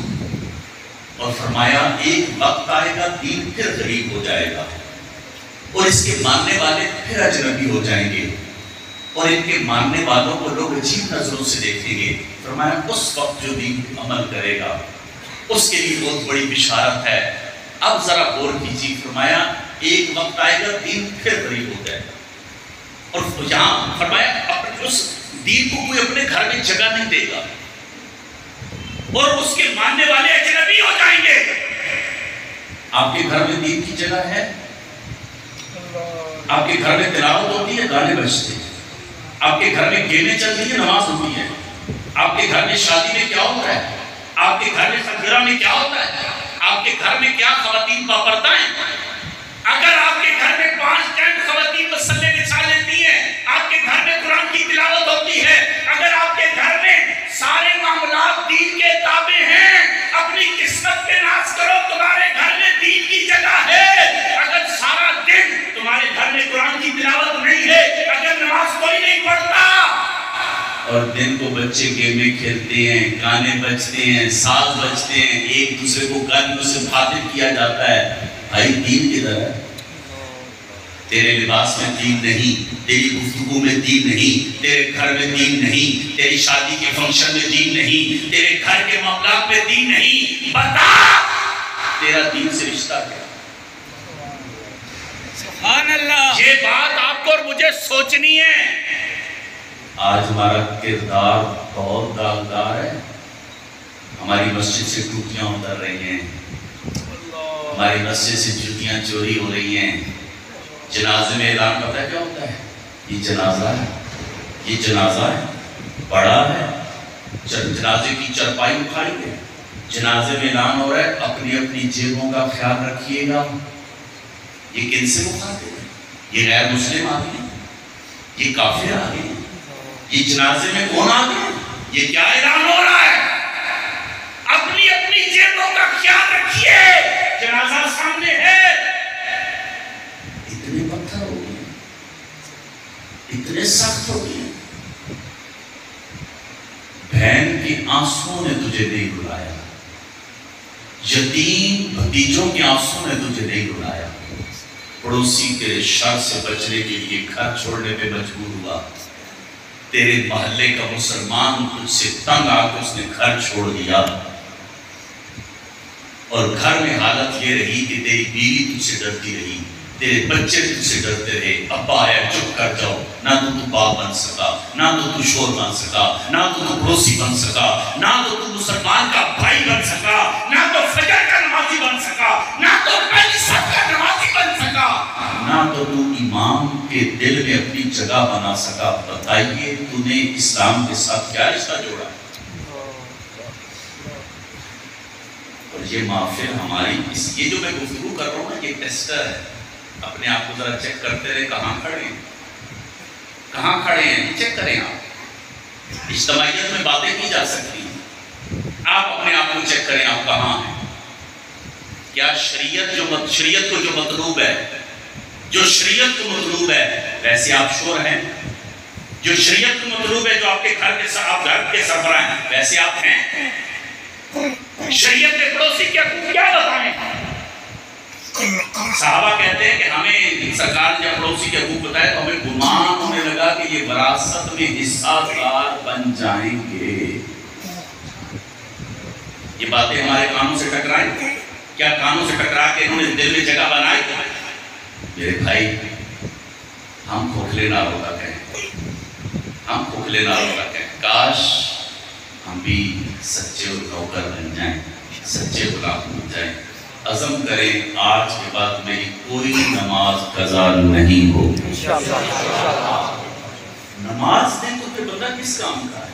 Speaker 1: اور فرمایا ایک وقت آئے گا دین پھر غریب ہو جائے گا اور اس کے ماننے والے پھر اجنبی ہو جائیں گے اور ان کے ماننے والوں کو لوگ عجیب نظروں سے دیکھیں گے. فرمایا اس وقت جو دین پر عمل کرے گا اس کے لیے بہت بڑی بشارت ہے. اب ذرا غور کیجیے. فرمایا ایک وقت آئے گا دین پھر غریب ہو جائے گا اور یہاں فرمایا اس دین کو کوئی اپنے گھر میں جگہ نہیں دے گا اور اس کے ماننے والے اجنبی ہو جائیں گے. آپ کے گھر میں دین کی جگہ ہے؟ آپ کے گھر میں تلاوت ہوتی ہے، گانے بجتے ہیں. آپ کے گھر میں گیمیں چل رہی ہیں، نماز ہوتی ہے. آپ کے گھر میں شادی میں کیا ہوتا ہے؟ آپ کے گھر میں سالگرہ میں کیا ہوتا ہے؟ آپ کے گھر میں کیا خواتین پاپردہ ہیں؟ اگر آپ کے گھر میں 5 ٹائم خواتین مسلے بچھا لیتی ہیں، آپ کے گھر میں قرآن کی تلاوت ہوتی ہے، اگر آپ کے گھر میں سارے معاملات دین کے تابع ہیں، اپنی قسمت پہ ناز کرو، تمہارے گھر میں دین کی جگہ ہے. اگر سارا دن تمہارے گھر میں قرآن کی تلاوت نہیں ہے، اگر نماز کوئی نہیں پڑھتا اور دن کو بچے گیمیں کھیلتے ہیں، گانے بجتے ہیں، ساز بجتے ہیں، ایک دوسرے کو گانوں سے مخاطب کیا جاتا ہے، بھائی دین کدھر ہے؟ تیرے لباس میں دین نہیں، تیری گفتگو میں دین نہیں، تیرے گھر میں دین نہیں، تیری شادی کے فنکشن میں دین نہیں، تیرے گھر کے معاملات میں دین نہیں. بتا تیرا دین سے رشتہ کیا؟
Speaker 3: سبحان اللہ.
Speaker 1: یہ بات آپ کو اور مجھے سوچنی ہے. آج ہمارا کردار بہت داغدار ہے. ہماری مسجد سے ٹوٹیاں اتر رہی ہیں، ہماری مسجد سے جوتیاں چوری ہو رہی ہیں. جنازے میں اعلان پتہ ہے کیا ہوتا ہے؟ یہ جنازہ ہے، یہ جنازہ ہے، بڑا ہے. جنازے کی چرپائی اٹھائی گئی، جنازے میں اعلان ہو رہا ہے اپنی اپنی جیبوں کا خیال رکھیے گا. یہ کن سے مخاطب ہے؟ یہ غیر مسلم آ گئے، یہ کافر آ گئے. یہ جنازے میں کون آ گئے؟ یہ کیا اعلان ہو رہا ہے؟ اپنی اپنی جیبوں کا خیال رکھیے، جنازہ سامنے ہے. اتنے پتھر ہو گئے، اتنے سخت ہو گئے. بہن کے آنسوں نے تجھے نہیں رلایا، یتیم بھتیجوں کے آنسوں نے تجھے نہیں رلایا. پڑوسی تیرے شر سے بچنے کے لیے گھر چھوڑنے پہ مجبور ہوا. تیرے محلے کا مسلمان تجھ سے تنگ آ کے اس نے گھر چھوڑ دیا اور گھر میں حالت یہ رہی کہ تیری بیوی تجھ سے ڈرتی رہی، تیرے بچے تجھ سے ڈرتے رہے. ابا آیا چپ کر جاؤ. نہ تو باپ بن سکا، نہ تو شور بن سکا، نہ تو پڑوسی بن سکا، نہ تو مسلمان کا بھائی بن سکا، نہ تو فجر کا نمازی بن سکا، نہ تو پہلی صف کا نمازی بن سکا، نہ تو امام کے دل میں اپنی جگہ بنا سکا. بتائیے تو نے اسلام کے ساتھ کیا رشتہ جوڑا؟ اور یہ محفل ہماری یہ جو میں گفتگو کر رہا ہوں نا، یہ ٹیسٹر ہے. اپنے آپ کو ذرا چیک کرتے رہے کہاں کھڑے ہیں، کہاں کھڑے ہیں. چیک کریں. آپ اجتماعیت میں باتیں کی جا سکتی ہیں، آپ اپنے آپ کو چیک کریں آپ کہاں ہیں. کیا شریعت کو جو مطلوب ہے، جو شریعت کو مطلوب ہے ویسے آپ شور ہیں؟ جو شریعت کو مطلوب ہے، جو آپ کے گھر کے سربراہ ہیں ویسے آپ ہیں؟ شریعت کے پڑوسی کیا بتائیں؟ صحابہ کہتے ہیں کہ ہمیں سرکار جب پڑوسی کے حقوق بتائے تو ہمیں گمان ہونے لگا کہ یہ وراثت میں حصہ دار بن جائیں گے. یہ باتیں ہمارے کانوں سے ٹکرائیں؟ کیا کانوں سے ٹکرا کے انہوں نے دل میں جگہ بنائی؟ میرے بھائی ہم کھوکھلے ناروں کا کہیں، ہم کھوکھلے ناروں کا کہیں، کاش ہم بھی سچے نوکر بن جائیں، سچے غلام بن جائیں۔ عزم کریں آج کے بعد میری کوئی نماز قضا نہیں ہو۔ نماز نہیں تو پھر بندہ کس کام کا ہے؟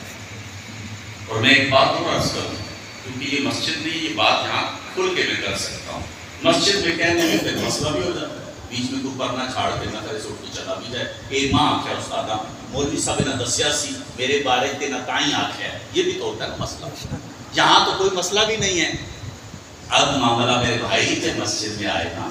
Speaker 1: اور میں ایک بات اور عرض کروں، کیونکہ یہ مسجد میں یہ بات یہاں کھل کے میں کر سکتا ہوں، مسجد میں کہنے میں پھر مسئلہ بھی ہو جاتا ہے، بیچ میں کوئی پڑھنا چھاڑ کے نہ کرے سوٹ کو چلا بھی جائے، اے ماں آکھیا استادہ مولوی صاحب نے دسیا سی میرے بارے تے نہ تائیں آکھیا ہے، یہ بھی تو ہوتا ہے مسئلہ۔ یہاں تو کوئی مسئلہ بھی نہیں ہے۔ اب معاملہ میرے بھائی تھے مسجد میں آئے نا،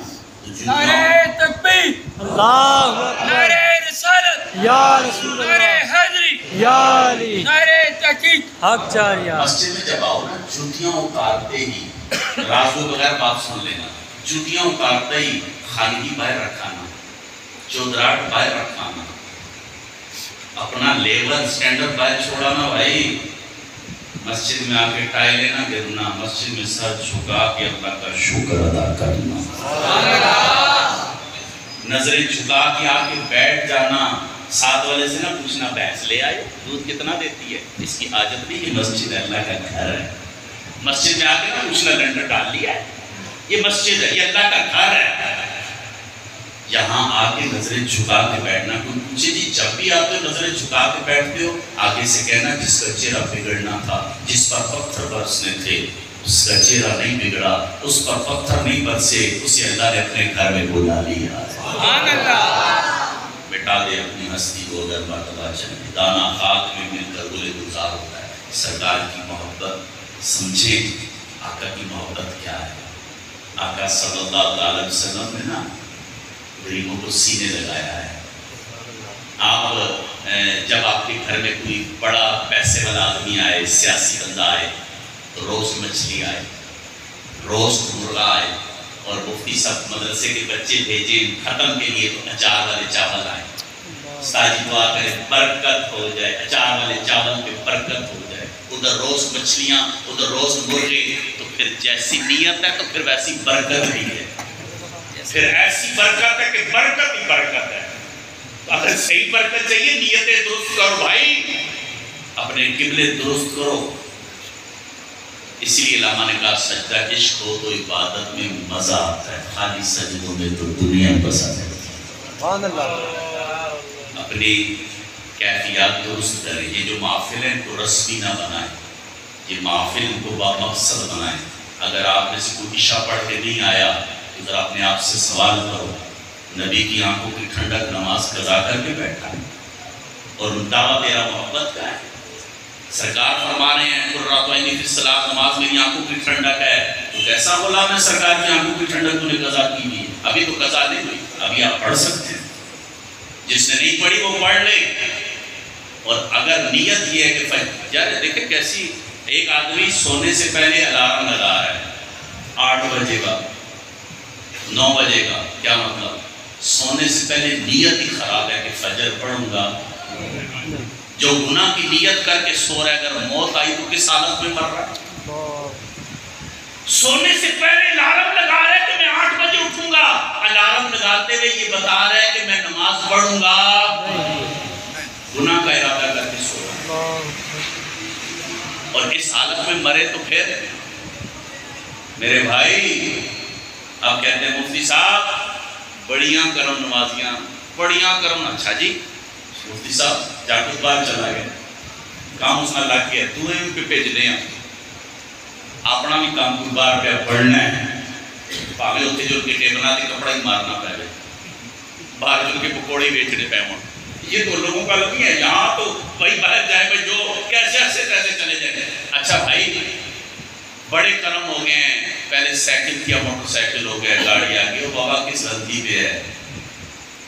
Speaker 3: نعرہ تکبیر،
Speaker 4: اللہ اکبر،
Speaker 3: نعرہ رسالت،
Speaker 4: یا رسول
Speaker 3: نعرہ
Speaker 4: اللہ،
Speaker 3: حیدری،
Speaker 4: یا علی،
Speaker 3: نعرہ تحقیق۔
Speaker 4: حق جاریہ۔
Speaker 1: مسجد میں جب آؤ نا جوتیاں اتارتے ہی، رازو بغیر بات سن لینا، جوتیاں اتارتے ہی خانگی باہر رکھانا، چودراٹ باہر رکھانا، اپنا لیول سٹینڈرڈ باہر چھوڑانا بھائی۔ مسجد میں آ کے ٹائلیں نہ گرنا، مسجد میں سر جھکا کے اللہ کا شکر ادا کرنا، نظریں جھکا کے آ کے بیٹھ جانا، ساتھ والے سے نہ پوچھنا بھینس لے آئے دودھ کتنا دیتی ہے، اس کی حاجت نہیں، یہ مسجد اللہ کا گھر ہے۔ مسجد میں آ کے نہ پوچھنا لنڈر ڈال لیا ہے، یہ مسجد ہے، یہ اللہ کا گھر ہے۔ یہاں آ کے نظریں جھکا کے بیٹھنا، کوئی پوچھے جی جب بھی آپ نظریں جھکا کے بیٹھتے ہو آگے سے کہنا جس کا چہرہ بگڑنا تھا، جس پر پتھر برسنے تھے اس کا چہرہ نہیں بگڑا، اس پر پتھر نہیں برسے، اسے اللہ نے اپنے گھر میں بلا لیا۔
Speaker 3: سبحان اللہ۔
Speaker 1: مٹا دے اپنی ہستی کو اگر مرتبہ چلے، دانا خاک میں مل کر گلے گلزار ہوتا ہے۔ سرکار کی محبت سمجھیں، آقا کی محبت کیا ہے۔ آقا صلی اللہ علیہ وسلم نے نا غریبوں کو سینے لگایا ہے۔ آپ جب آپ کے گھر میں کوئی بڑا پیسے والا آدمی آئے، سیاسی بندہ آئے، تو روز مچھلی آئے، روز مرغا آئے، اور مفتی صاحب مدرسے کے بچے بھیجیں ختم کے لیے تو اچار والے چاول آئے۔ استاد جی دعا کریں برکت ہو جائے، اچار والے چاول پہ برکت ہو جائے، ادھر روز مچھلیاں ادھر روز مرغے، تو پھر جیسی نیت ہے تو پھر ویسی برکت بھی ہے، پھر ایسی برکت ہے کہ برکت ہی برکت ہے۔ اگر صحیح برکت چاہیے نیتیں درست کرو بھائی، اپنے قبلے درست کرو۔ اس لیے علامہ نے کہا سجدہ عشق ہو تو عبادت میں مزہ آتا ہے، خالی سجدوں میں تو دنیا پسند ہے۔
Speaker 4: سبحان اللہ۔
Speaker 1: اپنی کیفیات درست کریں، یہ جو محفل ہیں ان کو رسمی نہ بنائیں، یہ محفل ان کو با مقصد بنائیں۔ اگر آپ میں سے کوئی عشاء پڑھ کے نہیں آیا تو ذرا اپنے آپ سے سوال کرو، نبی کی آنکھوں کی ٹھنڈک نماز قضا کر کے بیٹھا ہے، اور دعویٰ تیرا محبت کا ہے۔ سرکار فرما رہے ہیں قرۃ عینی فی الصلاۃ، نماز میری آنکھوں کی ٹھنڈک ہے، تو کیسا غلام ہے سرکار کی آنکھوں کی ٹھنڈک تو نے قضا کی ہوئی ہے؟ ابھی تو قضا نہیں ہوئی، ابھی آپ پڑھ سکتے ہیں، جس نے نہیں پڑھی وہ پڑھ لے۔ اور اگر نیت یہ ہے کہ یار دیکھیں کیسی، ایک آدمی سونے سے پہلے الارم لگا رہا ہے، 8 بجے کا 9 بجے کا، کیا مطلب؟ سونے سے پہلے نیت ہی خراب ہے کہ فجر پڑھوں گا۔ جو گناہ کی نیت کر کے سو رہا ہے، اگر موت آئی تو کس حالت میں مر رہا ہے؟ سونے سے پہلے الارم لگا رہا ہے کہ میں 8 بجے اٹھوں گا، الارم لگاتے ہوئے یہ بتا رہا ہے کہ میں نماز پڑھوں گا، گناہ کا ارادہ کر کے سو رہا ہے، اور اس حالت میں مرے تو پھر میرے بھائی آپ کہتے ہیں مفتی صاحب بڑیاں کرم نمازیاں، بڑیاں کرم، اچھا جی مفتی صاحب جاکت باہر چلا گیا، کام اس نے لگ گیا، تو ہیں پہ بھیجنے ہیں، اپنا بھی کام کوئی باہر پہ پڑھنا ہے، پاگے ہوتے جو کٹے بنا دے کپڑا ہی مارنا پہلے، باہر جو کے پکوڑے بیچنے پہ ہوں، یہ تو لوگوں کا لگی ہے، یہاں تو بھائی باہر جائے بھائی جو کیسے ایسے کیسے چلے جائیں۔ اچھا بھائی بڑے کرم ہو گئے ہیں، پہلے سائیکل کیا موٹر سائیکل ہو گیا، گاڑی آ گئی، وہ بابا کس غلطی پہ ہے؟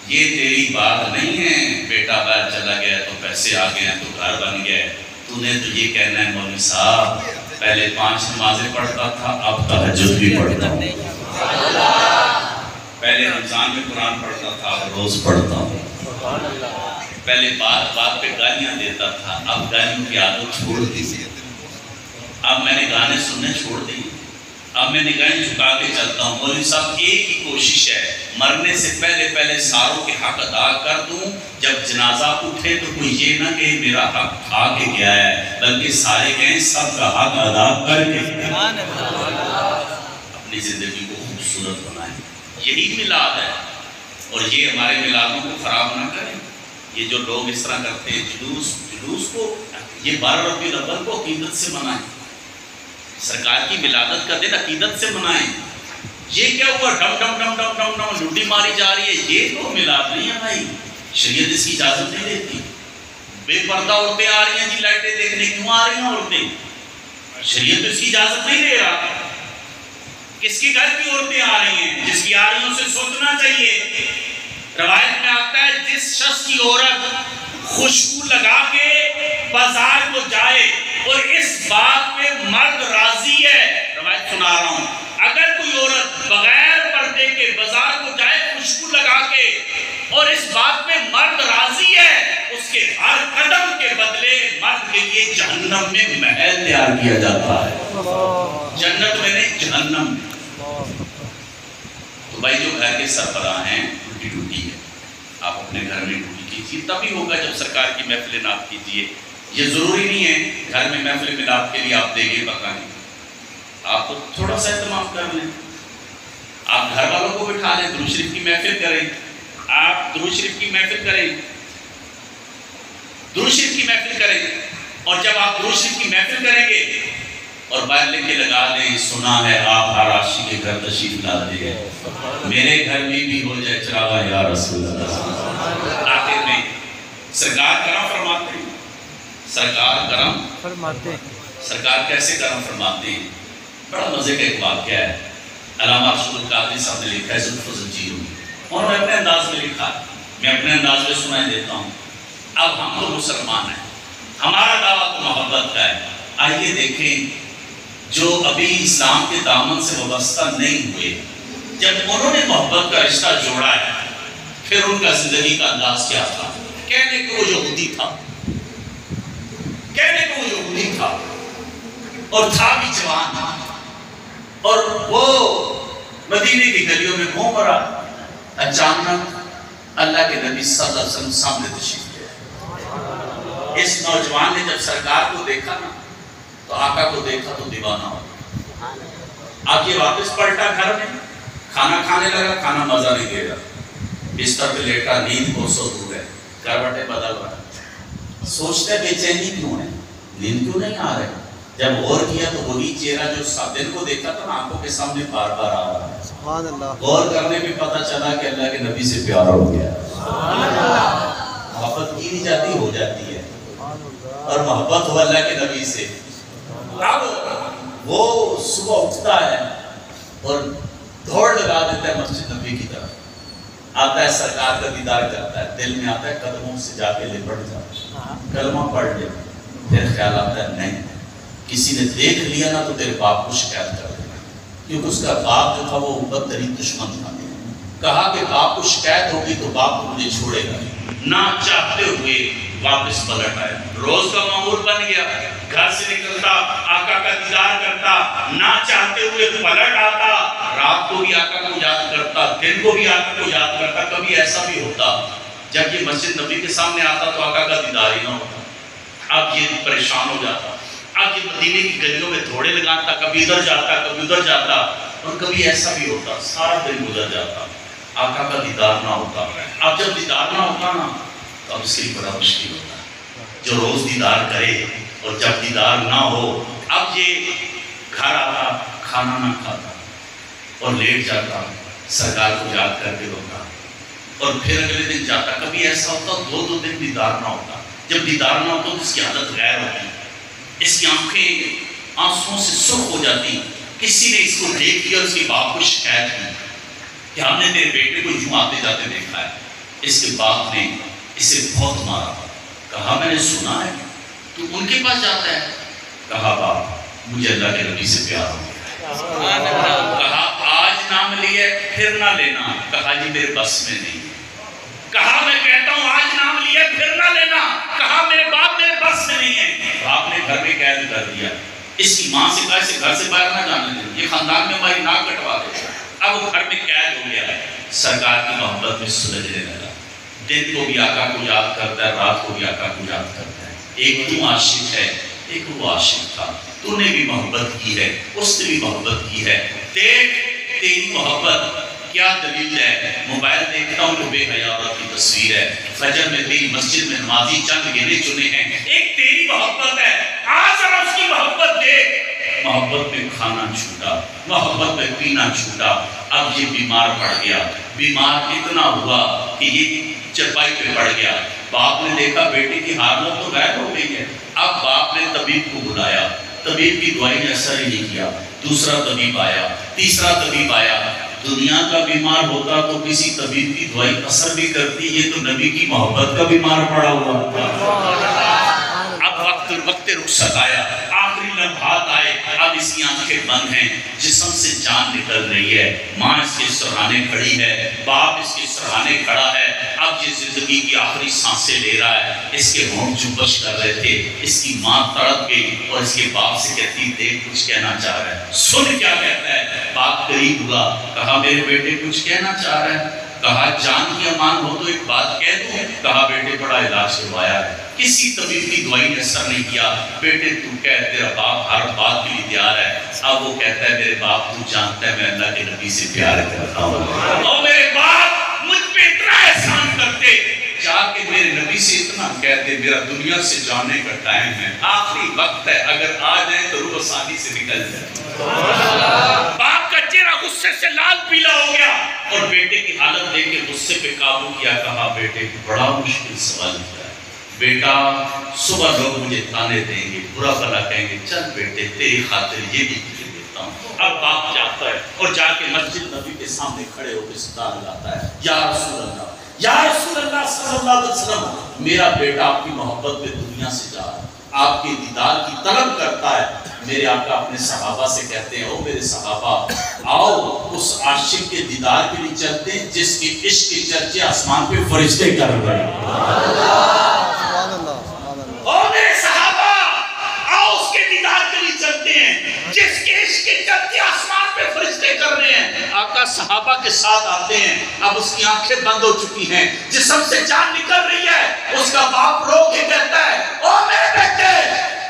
Speaker 1: یہ تیری بات نہیں ہے، بیٹا باہر چلا گیا تو پیسے آ گئے تو گھر بن گئے، تو نے تو یہ کہنا ہے مولوی صاحب پہلے 5 نمازیں پڑھتا تھا اب تہجد بھی پڑھتا ہوں، پہلے رمضان میں قرآن پڑھتا تھا اب روز پڑھتا ہوں، پہلے بات بات پہ گالیاں دیتا تھا اب گالیوں کی عادت چھوڑ دی، اب میں نے گانے سننے چھوڑ دی، اب میں نگاہیں جھکا کے چلتا ہوں. مولوی صاحب ایک ہی کوشش ہے, مرنے سے پہلے ساروں کے حق ادا کر دوں, جب جنازہ اٹھے تو کوئی یہ نہ کہ میرا حق کھا کے گیا ہے, بلکہ سارے کہیں سب کا حق ادا کر کے اپنی زندگی کو خوبصورت بنائیں. یہی میلاد ہے. اور یہ ہمارے میلادوں کو خراب نہ کریں. یہ جو لوگ اس طرح کرتے ہیں جلوس کو, یہ 12 ربیع الاول کو عقیدت سے منائیں. سرکار کی ولادت کا دن عقیدت سے منائیں. یہ کیا ہوا ڈم ڈم ڈم ڈم ڈم ڈم لوٹی ماری جا رہی ہے, یہ تو میلاد نہیں ہے بھائی. شریعت اس کی اجازت نہیں دیتی. بے پردہ عورتیں آ رہی ہیں جی لائٹیں دیکھنے, کیوں آ رہی ہیں عورتیں؟ شریعت اس کی اجازت نہیں دے رہا. کس کے گھر کی عورتیں آ رہی ہیں؟ جس کی آ رہی ہیں اسے سوچنا چاہیے. روایت میں آتا ہے جس شخص کی عورت خوشبو لگا کے بازار کو جائے اور اس بات پہ مرد راضی ہے, روایت سنا رہا ہوں, اگر کوئی عورت بغیر پردے کے بازار کو جائے خوشبو لگا کے اور اس بات پہ مرد راضی ہے, اس کے ہر قدم کے بدلے مرد کے لیے جہنم میں محل تیار کیا جاتا ہے. جنت میں نہیں, جہنم میں. تو بھائی جو گھر کے سربراہ ہیں, ڈیوٹی ہے, آپ اپنے گھر میں ڈیوٹی کیجیے, تبھی ہوگا جب سرکار کی محفل نعت کیجیے. یہ ضروری نہیں ہے گھر میں محفل میلاد کے لیے آپ دیں گے پکانے, آپ تو تھوڑا سا اہتمام کر لیں. آپ گھر والوں کو بٹھا لیں, درود شریف کی محفل کریں. آپ درود شریف کی محفل کریں, درود شریف کی محفل کریں. اور جب آپ درود شریف کی محفل کریں گے اور باہر لے کے لگا لیں, سنا ہے آپ ہر عاشق کے گھر تشریف لاتے ہیں, میرے گھر میں بھی ہو جائے چراغا یا رسول اللہ. آخر میں سرکار کرم فرماتے ہیں. سرکار کرم فرماتے, سرکار کیسے کرم فرماتے ہیں؟ بڑا مزے کا ایک واقعہ ہے. علامہ رسول القادری صاحب نے لکھا ہے ذوالفضل جیلونی, انہوں نے اپنے انداز میں لکھا, میں اپنے انداز میں سنائی دیتا ہوں. اب ہم تو مسلمان ہیں, ہمارا دعویٰ تو محبت کا ہے. آئیے دیکھیں جو ابھی اسلام کے دامن سے وابستہ نہیں ہوئے, جب انہوں نے محبت کا رشتہ جوڑا ہے, پھر ان کا زندگی کا انداز کیا تھا. کہنے کو وہ یہودی تھا, کہنے کو وہ یہودی تھا, اور تھا بھی جوان, اور وہ مدینے کی گلیوں میں گھوم رہا. اچانک اللہ کے نبی صلی اللہ علیہ وسلم سامنے تشریف لے. اس نوجوان نے جب سرکار کو دیکھا نا, تو آقا کو دیکھا تو دیوانہ ہو. اب یہ واپس پلٹا گھر میں, کھانا کھانے لگا, کھانا مزہ نہیں دے گا, بستر پہ لیٹا, نیند کو سو دور ہے, کروٹیں بدل رہا. سوچتے بے چینی کیوں ہے, نیند کیوں نہیں آ رہے. جب غور کیا تو وہی چہرہ جو دن کو دیکھا تھا نا آنکھوں کے سامنے بار بار آ رہا ہے. سبحان اللہ. غور کرنے میں پتہ چلا کہ اللہ کے نبی سے پیار ہو گیا. سبحان اللہ. محبت کی نہیں جاتی, ہو جاتی ہے, اور محبت ہو اللہ کے نبی سے. اب وہ صبح اٹھتا ہے اور دوڑ لگا دیتا ہے مسجد نبی کی طرف, آتا ہے سرکار کا دیدار کرتا ہے, دل میں آتا ہے قدموں سے جا کے لپٹ جاتا, کلمہ پڑھ لے. پھر خیال آتا ہے نہیں, کسی نے دیکھ لیا نا تو تیرے باپ کو شکایت کر دینا, کیونکہ اس کا باپ جو تھا وہ بدترین دشمن تھا. کہا کہ باپ کو شکایت ہوگی تو باپ کو مجھے چھوڑے گا. نہ چاہتے ہوئے واپس پلٹ آئے. روز کا معمول بن گیا, گھر سے نکلتا, آقا کا دیدار کرتا, نہ چاہتے ہوئے پلٹ آتا, رات کو بھی آقا کو یاد کرتا, دن کو بھی آقا کو یاد کرتا. کبھی ایسا بھی ہوتا جب یہ مسجد نبی کے سامنے آتا تو آقا کا دیدار ہی نہ ہوتا. اب یہ پریشان ہو جاتا, اب یہ مدینے کی گلیوں میں دھوڑے لگاتا, کبھی ادھر جاتا کبھی ادھر جاتا, اور کبھی ایسا بھی ہوتا سارا دن گزر جاتا, آقا کا دیدار نہ ہوتا. اب جب دیدار نہ ہوتا نا تو اب اس کے لیے بڑا مشکل ہوتا ہے. جو روز دیدار کرے اور جب دیدار نہ ہو, اب یہ گھر آتا, کھانا نہ کھاتا اور لیٹ جاتا, سرکار کو یاد کر کے روتا, اور پھر اگلے دن جاتا. کبھی ایسا ہوتا 2 دن دیدار نہ ہوتا. جب دیدار نہ ہوتا تو اس کی عادت غیر ہوتی, اس کی آنکھیں آنسوں سے سرخ ہو جاتی. کسی نے اس کو دیکھ لیا اور اس کے باپ کو شکایت کی کہ ہم نے تیرے بیٹے کو یوں آتے جاتے دیکھا ہے. اس کے باپ نے اسے بہت مارا. کہا میں نے سنا ہے تو ان کے پاس جاتا ہے. کہا باپ مجھے اللہ کے نبی سے پیار ہو گیا. کہا آج نام لیے پھر نہ لینا. کہا جی میرے بس میں نہیں. کہا میں کہتا ہوں آج نام لیے پھر نہ لینا. کہا میرے باپ میرے بس میں نہیں ہے. باپ نے گھر میں قید کر دیا. اس کی ماں سے کہا اسے گھر سے باہر نہ جانے دیں، یہ خاندان میں ہماری ناک کٹوا دے. اب وہ گھر میں قید ہو گیا ہے. سرکار کی محبت میں سلجھنے لگا. دن کو بھی آقا کو یاد کرتا ہے، رات کو بھی آقا کو یاد کرتا ہے. ایک تو عاشق ہے، ایک وہ عاشق تھا. تو نے بھی محبت کی ہے، اس نے بھی محبت کی ہے. دیکھ تیری محبت کیا دلیل ہے. موبائل دیکھتا ہوں تو بے حیا عورت کی تصویر ہے. فجر میں تیری مسجد میں نمازی چند گنے چنے ہیں. ایک تیری محبت ہے، آج ذرا اس کی محبت دیکھ. محبت میں کھانا چھوٹا، محبت میں پینا چھوٹا. اب یہ بیمار پڑ گیا. بیمار اتنا ہوا کہ یہ چرپائی پہ پڑ گیا. باپ نے دیکھا بیٹے کی حالت تو غائب ہو گئی ہے. اب باپ نے طبیب کو بلایا. طبیب کی دوائی نے اثر ہی نہیں کیا. دوسرا طبیب آیا، تیسرا طبیب آیا. دنیا کا بیمار ہوتا تو کسی طبیب کی دوائی اثر بھی کرتی. یہ تو نبی کی محبت کا بیمار پڑا ہوا. اب وقت رخصت آیا، آخری لمحات آئے. اب اس کی آنکھیں بند ہیں، جسم سے جان نکل رہی ہے. ماں اس کے سرہانے کھڑی ہے، باپ اس کے سرہانے کھڑا ہے. اب یہ زندگی کی آخری سانسیں لے رہا ہے. اس کے ہونٹ جنبش کر رہے تھے. اس کی ماں تڑپ گئی اور اس کے باپ سے کہتی دیکھ کچھ کہنا چاہ رہا ہے. سن کیا کہتا ہے. باپ قریب ہوا، کہا میرے بیٹے کچھ کہنا چاہ رہا ہے. کہا جان کی امان ہو تو ایک بات کہہ دوں. کہا بیٹے بڑا علاج کروایا ہے، کسی طبیب کی دوائی نے اثر نہیں کیا. بیٹے تو کہہ، تیرا باپ ہر بات کے لیے تیار ہے. اب وہ کہتا ہے میرے باپ تو جانتا ہے میں اللہ کے نبی سے پیار کرتا ہوں، اور میرے باپ مجھ پہ اتنا احسان کرتے، جا کے میرے نبی سے اتنا کہتے میرا دنیا سے جانے کا ٹائم ہے، آخری وقت ہے، اگر آ جائیں تو روح آسانی سے نکل جائے. باپ کا چہرہ غصے سے لال پیلا ہو گیا اور بیٹے کی حالت دیکھ کے غصے پہ قابو کیا. کہا بیٹے بڑا مشکل سوال کیا ہے بیٹا. صبح لوگ مجھے تانے دیں گے، برا بھلا کہیں گے، چل بیٹے تیری خاطر یہ بھی تجھے دیتا ہوں. اب باپ جاتا ہے اور جا کے مسجد نبی کے سامنے کھڑے ہو کے صدا لگاتا ہے، یا رسول اللہ، یا رسول اللہ صلی اللہ علیہ وسلم، میرا بیٹا آپ کی محبت میں دنیا سے جا رہا ہے، آپ کے دیدار کی طلب کرتا ہے. میرے آقا اپنے صحابہ سے کہتے ہیں او میرے صحابہ آؤ اس عاشق کے دیدار کے لیے چلتے ہیں جس کے عشق کے چرچے آسمان پہ فرشتے کر رہے ہیں. او میرے صحابہ آؤ اس کے دیدار کے لیے چلتے ہیں جس کے عشق کے چرچے آسمان پہ فرشتے کر رہے ہیں. آقا صحابہ کے ساتھ آتے ہیں. اب اس کی آنکھیں بند ہو چکی ہیں، جسم سے جان نکل رہی ہے. اس کا باپ رو کے کہتا ہے او میرے بیٹے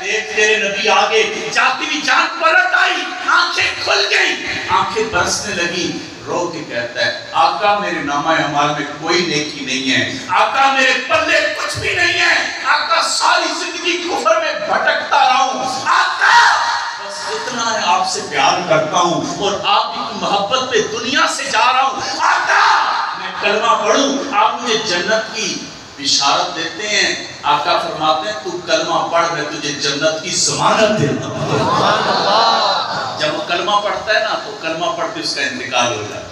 Speaker 1: دیکھ تیرے نبی آگے. جاتی بھی جان پلٹ آئی، آنکھیں کھل گئی، آنکھیں برسنے لگی. رو کے کہتا ہے آقا میرے نامہ اعمال میں کوئی نیکی نہیں ہے، آقا میرے پلے کچھ بھی نہیں ہے، آقا ساری زندگی کفر میں بھٹکتا رہا ہوں، آقا بس اتنا ہے آپ سے پیار کرتا ہوں اور آپ کی محبت پہ دنیا سے جا رہا ہوں. آقا میں کلمہ پڑھوں آپ مجھے جنت کی بشارت دیتے ہیں. آقا فرماتے ہیں تو کلمہ پڑھ میں تجھے جنت کی ضمانت دیتا ہوں. جب وہ کلمہ پڑھتا ہے نا تو کلمہ پڑھ کے اس کا انتقال ہو جاتا ہے.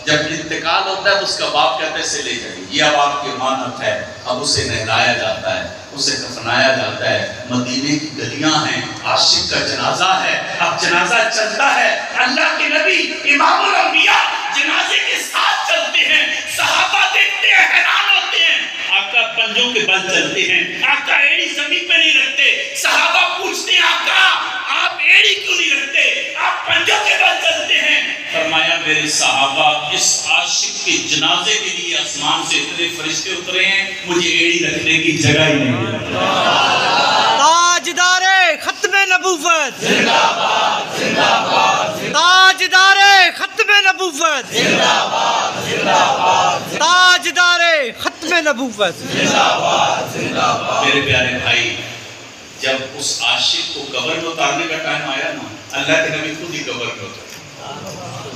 Speaker 1: جب انتقال ہوتا ہے تو اس کا باپ کہتا ہے اسے لے جائیے، یہ اب آپ کی امانت ہے. اب اسے نہلایا جاتا ہے، اسے کفنایا جاتا ہے. مدینے کی گلیاں ہیں، عاشق کا جنازہ ہے. اب جنازہ چلتا ہے، اللہ کے نبی امام الانبیاء جنازے کے ساتھ چلتے ہیں. صحابہ دیکھتے ہیں، حیران ہوتے ہیں. آقا پنجوں کے بل چلتے ہیں، آقا ایڑی زمین پہ نہیں رکھتے. صحابہ پوچھتے ہیں آقا آپ ایڑی کیوں نہیں رکھتے، آپ پنجوں کے بل چلتے ہیں. فرمایا میرے صحابہ اس عاشق کے جنازے کے لیے آسمان سے اتنے فرشتے اترے ہیں، مجھے ایڑی رکھنے کی جگہ ہی نہیں ہے.
Speaker 4: تاجدار ختم نبوت
Speaker 3: زندہ باد زندہ باد
Speaker 4: تاجدار ختم نبوت
Speaker 3: زندہ باد زندہ باد
Speaker 4: تاجدار ختم نبوت
Speaker 3: زندہ باد زندہ باد.
Speaker 1: میرے پیارے بھائی جب اس عاشق کو قبر میں اتارنے کا ٹائم آیا نا، اللہ کے نبی خود ہی قبر میں اترے.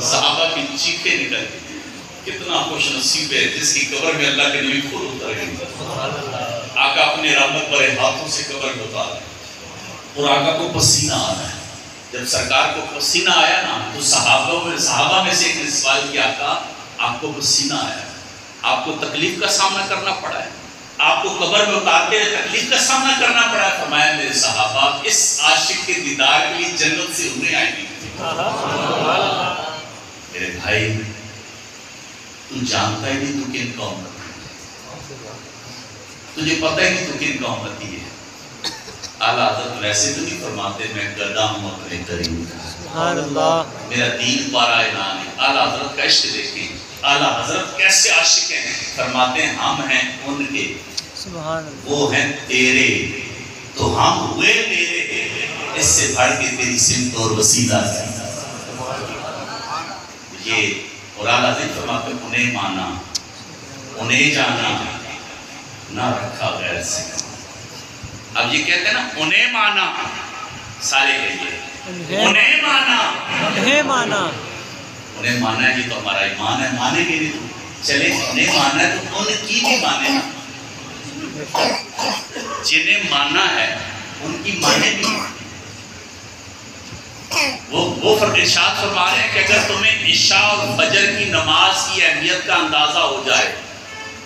Speaker 1: صحابہ کی چیخیں نکل گئی. کتنا خوش نصیب ہے جس کی قبر میں اللہ کے نبی خود اتر گئے. آقا اپنے رحمت بھرے ہاتھوں سے قبر میں اتارے اور آقا کو پسینہ آ رہا ہے. جب سرکار کو پسینہ آیا نا تو صحابہ میں سے ایک نے سوال کیا آقا آپ کو پسینہ آیا، آپ کو تکلیف کا سامنا کرنا پڑا ہے، آپ کو قبر میں اتارتے ہوئے تکلیف کا سامنا کرنا پڑا ہے. فرمایا میرے صحابہ اس عاشق کے دیدار کے لیے جنت سے انہیں آئے گی. میرے بھائی تو جانتا ہی نہیں تو کن کا امت ہے، تجھے پتہ ہی نہیں تو کن کا امتی ہے. اعلیٰ حضرت ویسے تو نہیں فرماتے میں گدا ہوں اپنے کریم کا،
Speaker 4: سبحان اللہ،
Speaker 1: میرا دین پارا اعلان ہے۔ اعلیٰ حضرت کا عشق دیکھیں، اعلیٰ حضرت کیسے عاشق ہیں، فرماتے ہیں ہم ہیں ان کے،
Speaker 4: سبحان اللہ،
Speaker 1: وہ ہیں تیرے، تو ہم ہوئے تیرے، اس سے بڑھ کے تیری سمت اور وسیلہ ہے یہ۔ اور اعلیٰ حضرت فرماتے ہیں انہیں مانا، انہیں جانا، نہ رکھا غیر سے۔ اب یہ کہتے ہیں نا انہیں مانا، سارے کہیے انہیں مانا،
Speaker 4: انہیں مانا،
Speaker 1: انہیں مانا ہے، یہ تو ہمارا ایمان ہے، مانے گے نہیں تو چلے، انہیں مانا ہے تو ان کی بھی مانے، جنہیں مانا ہے ان کی مانے بھی۔ وہ ارشاد فرما رہے ہیں کہ اگر تمہیں عشاء اور فجر کی نماز کی اہمیت کا اندازہ ہو جائے،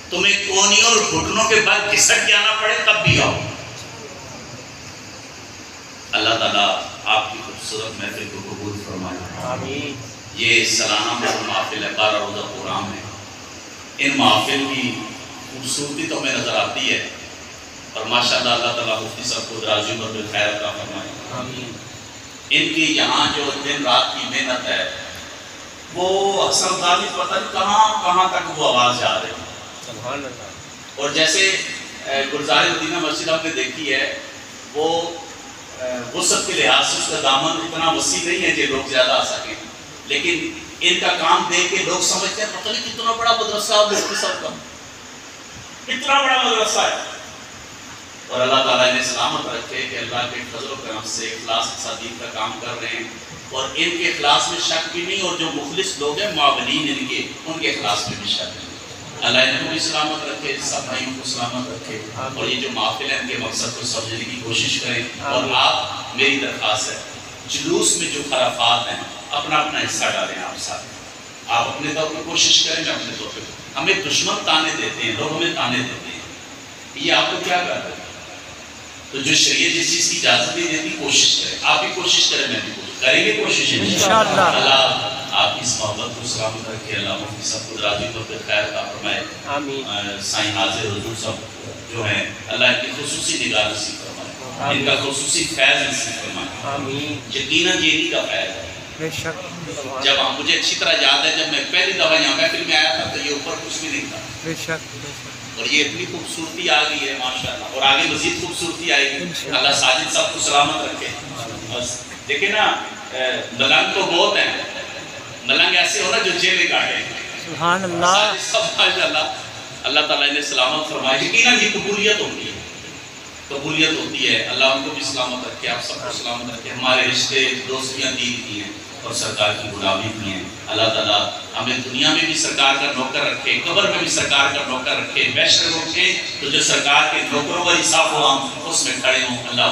Speaker 1: تمہیں کونیوں اور گھٹنوں کے بعد گھسٹ کے آنا پڑے، تب بھی آؤ۔ اللہ تعالیٰ آپ کی خوبصورت محفل کو قبول فرمائے۔
Speaker 4: آمین۔
Speaker 1: یہ سالانہ محفل ہے، 12 روزہ پروگرام ہے۔ ان محفل کی خوبصورتی تو ہمیں نظر آتی ہے، اور ماشاءاللہ اللہ تعالیٰ مفتی صاحب کو دراز عمر بالخیر عطا فرمائے۔
Speaker 4: آمین۔
Speaker 1: ان کی یہاں جو دن رات کی محنت ہے، وہ اکثر داری پتہ نہیں کہاں کہاں تک وہ آواز جا رہی ہے۔
Speaker 4: سبحان اللہ۔
Speaker 1: اور جیسے گلزار مدینہ مسجد آپ نے دیکھی ہے، وہ وسعت کے لحاظ سے اس کا دامن اتنا وسیع نہیں ہے کہ لوگ زیادہ آ سکیں، لیکن ان کا کام دیکھ کے لوگ سمجھتے ہیں پتہ نہیں کتنا بڑا مدرسہ مفتی صاحب کا، کتنا بڑا مدرسہ ہے۔ اور اللہ تعالیٰ انہیں سلامت رکھے کہ اللہ کے فضل و کرم سے اخلاص کے ساتھ دین کا کام کر رہے ہیں، اور ان کے اخلاص میں شک بھی نہیں، اور جو مخلص لوگ ہیں معاونین ان کے اخلاص میں بھی شک نہیں۔ اللہ انہیں کو بھی سلامت رکھے، سب بھائیوں کو سلامت رکھے، اور یہ جو محفل ہے ان کے مقصد کو سمجھنے کی کوشش کریں۔ اور آپ، میری درخواست ہے، جلوس میں جو خرافات ہیں اپنا اپنا حصہ ڈالیں، آپ ساتھ آپ اپنے طور پر کوشش کریں، میں اپنے طور پر۔ ہمیں دشمن تانے دیتے ہیں، لوگ ہمیں تانے دیتے ہیں، یہ آپ کو کیا کر رہے ہیں؟ تو جو شریعت جس چیز کی اجازت نہیں دیتی، کوشش کریں، آپ بھی کوشش کریں، میں بھی کوشش کریں گے، کوشش انشاءاللہ۔ اللہ آپ اس محبت کو سلامت رکھے، اللہ مفتی صاحب کو راضی طور پر خیر عطا فرمائے۔ آمین۔ سائیں حاضر حضور صاحب جو ہیں، اللہ ان کی خصوصی نگاہ نصیب فرمائے، ان کا خصوصی فیض نصیب فرمائے۔ آمین۔ یقیناً یہ نہیں کا فیض ہے۔
Speaker 4: بے شک۔
Speaker 1: جب مجھے اچھی طرح یاد ہے، جب میں پہلی دفعہ یہاں محفل میں آیا تھا تو یہ اوپر کچھ بھی نہیں تھا،
Speaker 4: بے شک۔
Speaker 1: اور یہ اتنی خوبصورتی آ گئی ہے ماشاءاللہ، اور آگے مزید خوبصورتی آئے گی۔ اللہ ساجد صاحب کو سلامت رکھے۔ دیکھیں نا، ملنگ تو بہت ہیں، ملنگ ایسے ہونا جو جیلے کاٹے۔
Speaker 4: سبحان اللہ۔
Speaker 1: ساجد صاحب ماشاءاللہ، اللہ تعالیٰ انہیں سلامت فرمائے۔ یقیناً یہ قبولیت ہوتی ہے، قبولیت ہوتی ہے۔ اللہ ان کو بھی سلامت رکھے، آپ سب کو سلامت رکھے۔ ہمارے رشتے دوستیاں دین کی ہیں اور سرکار کی غلامی بھی ہیں۔ اللہ تعالیٰ ہمیں دنیا میں بھی سرکار کا نوکر رکھے، قبر میں بھی سرکار کا نوکر رکھے، محشر میں اٹھیں تو جو سرکار کے نوکروں کا حساب ہو ہم اس میں کھڑے ہوں۔ اللہ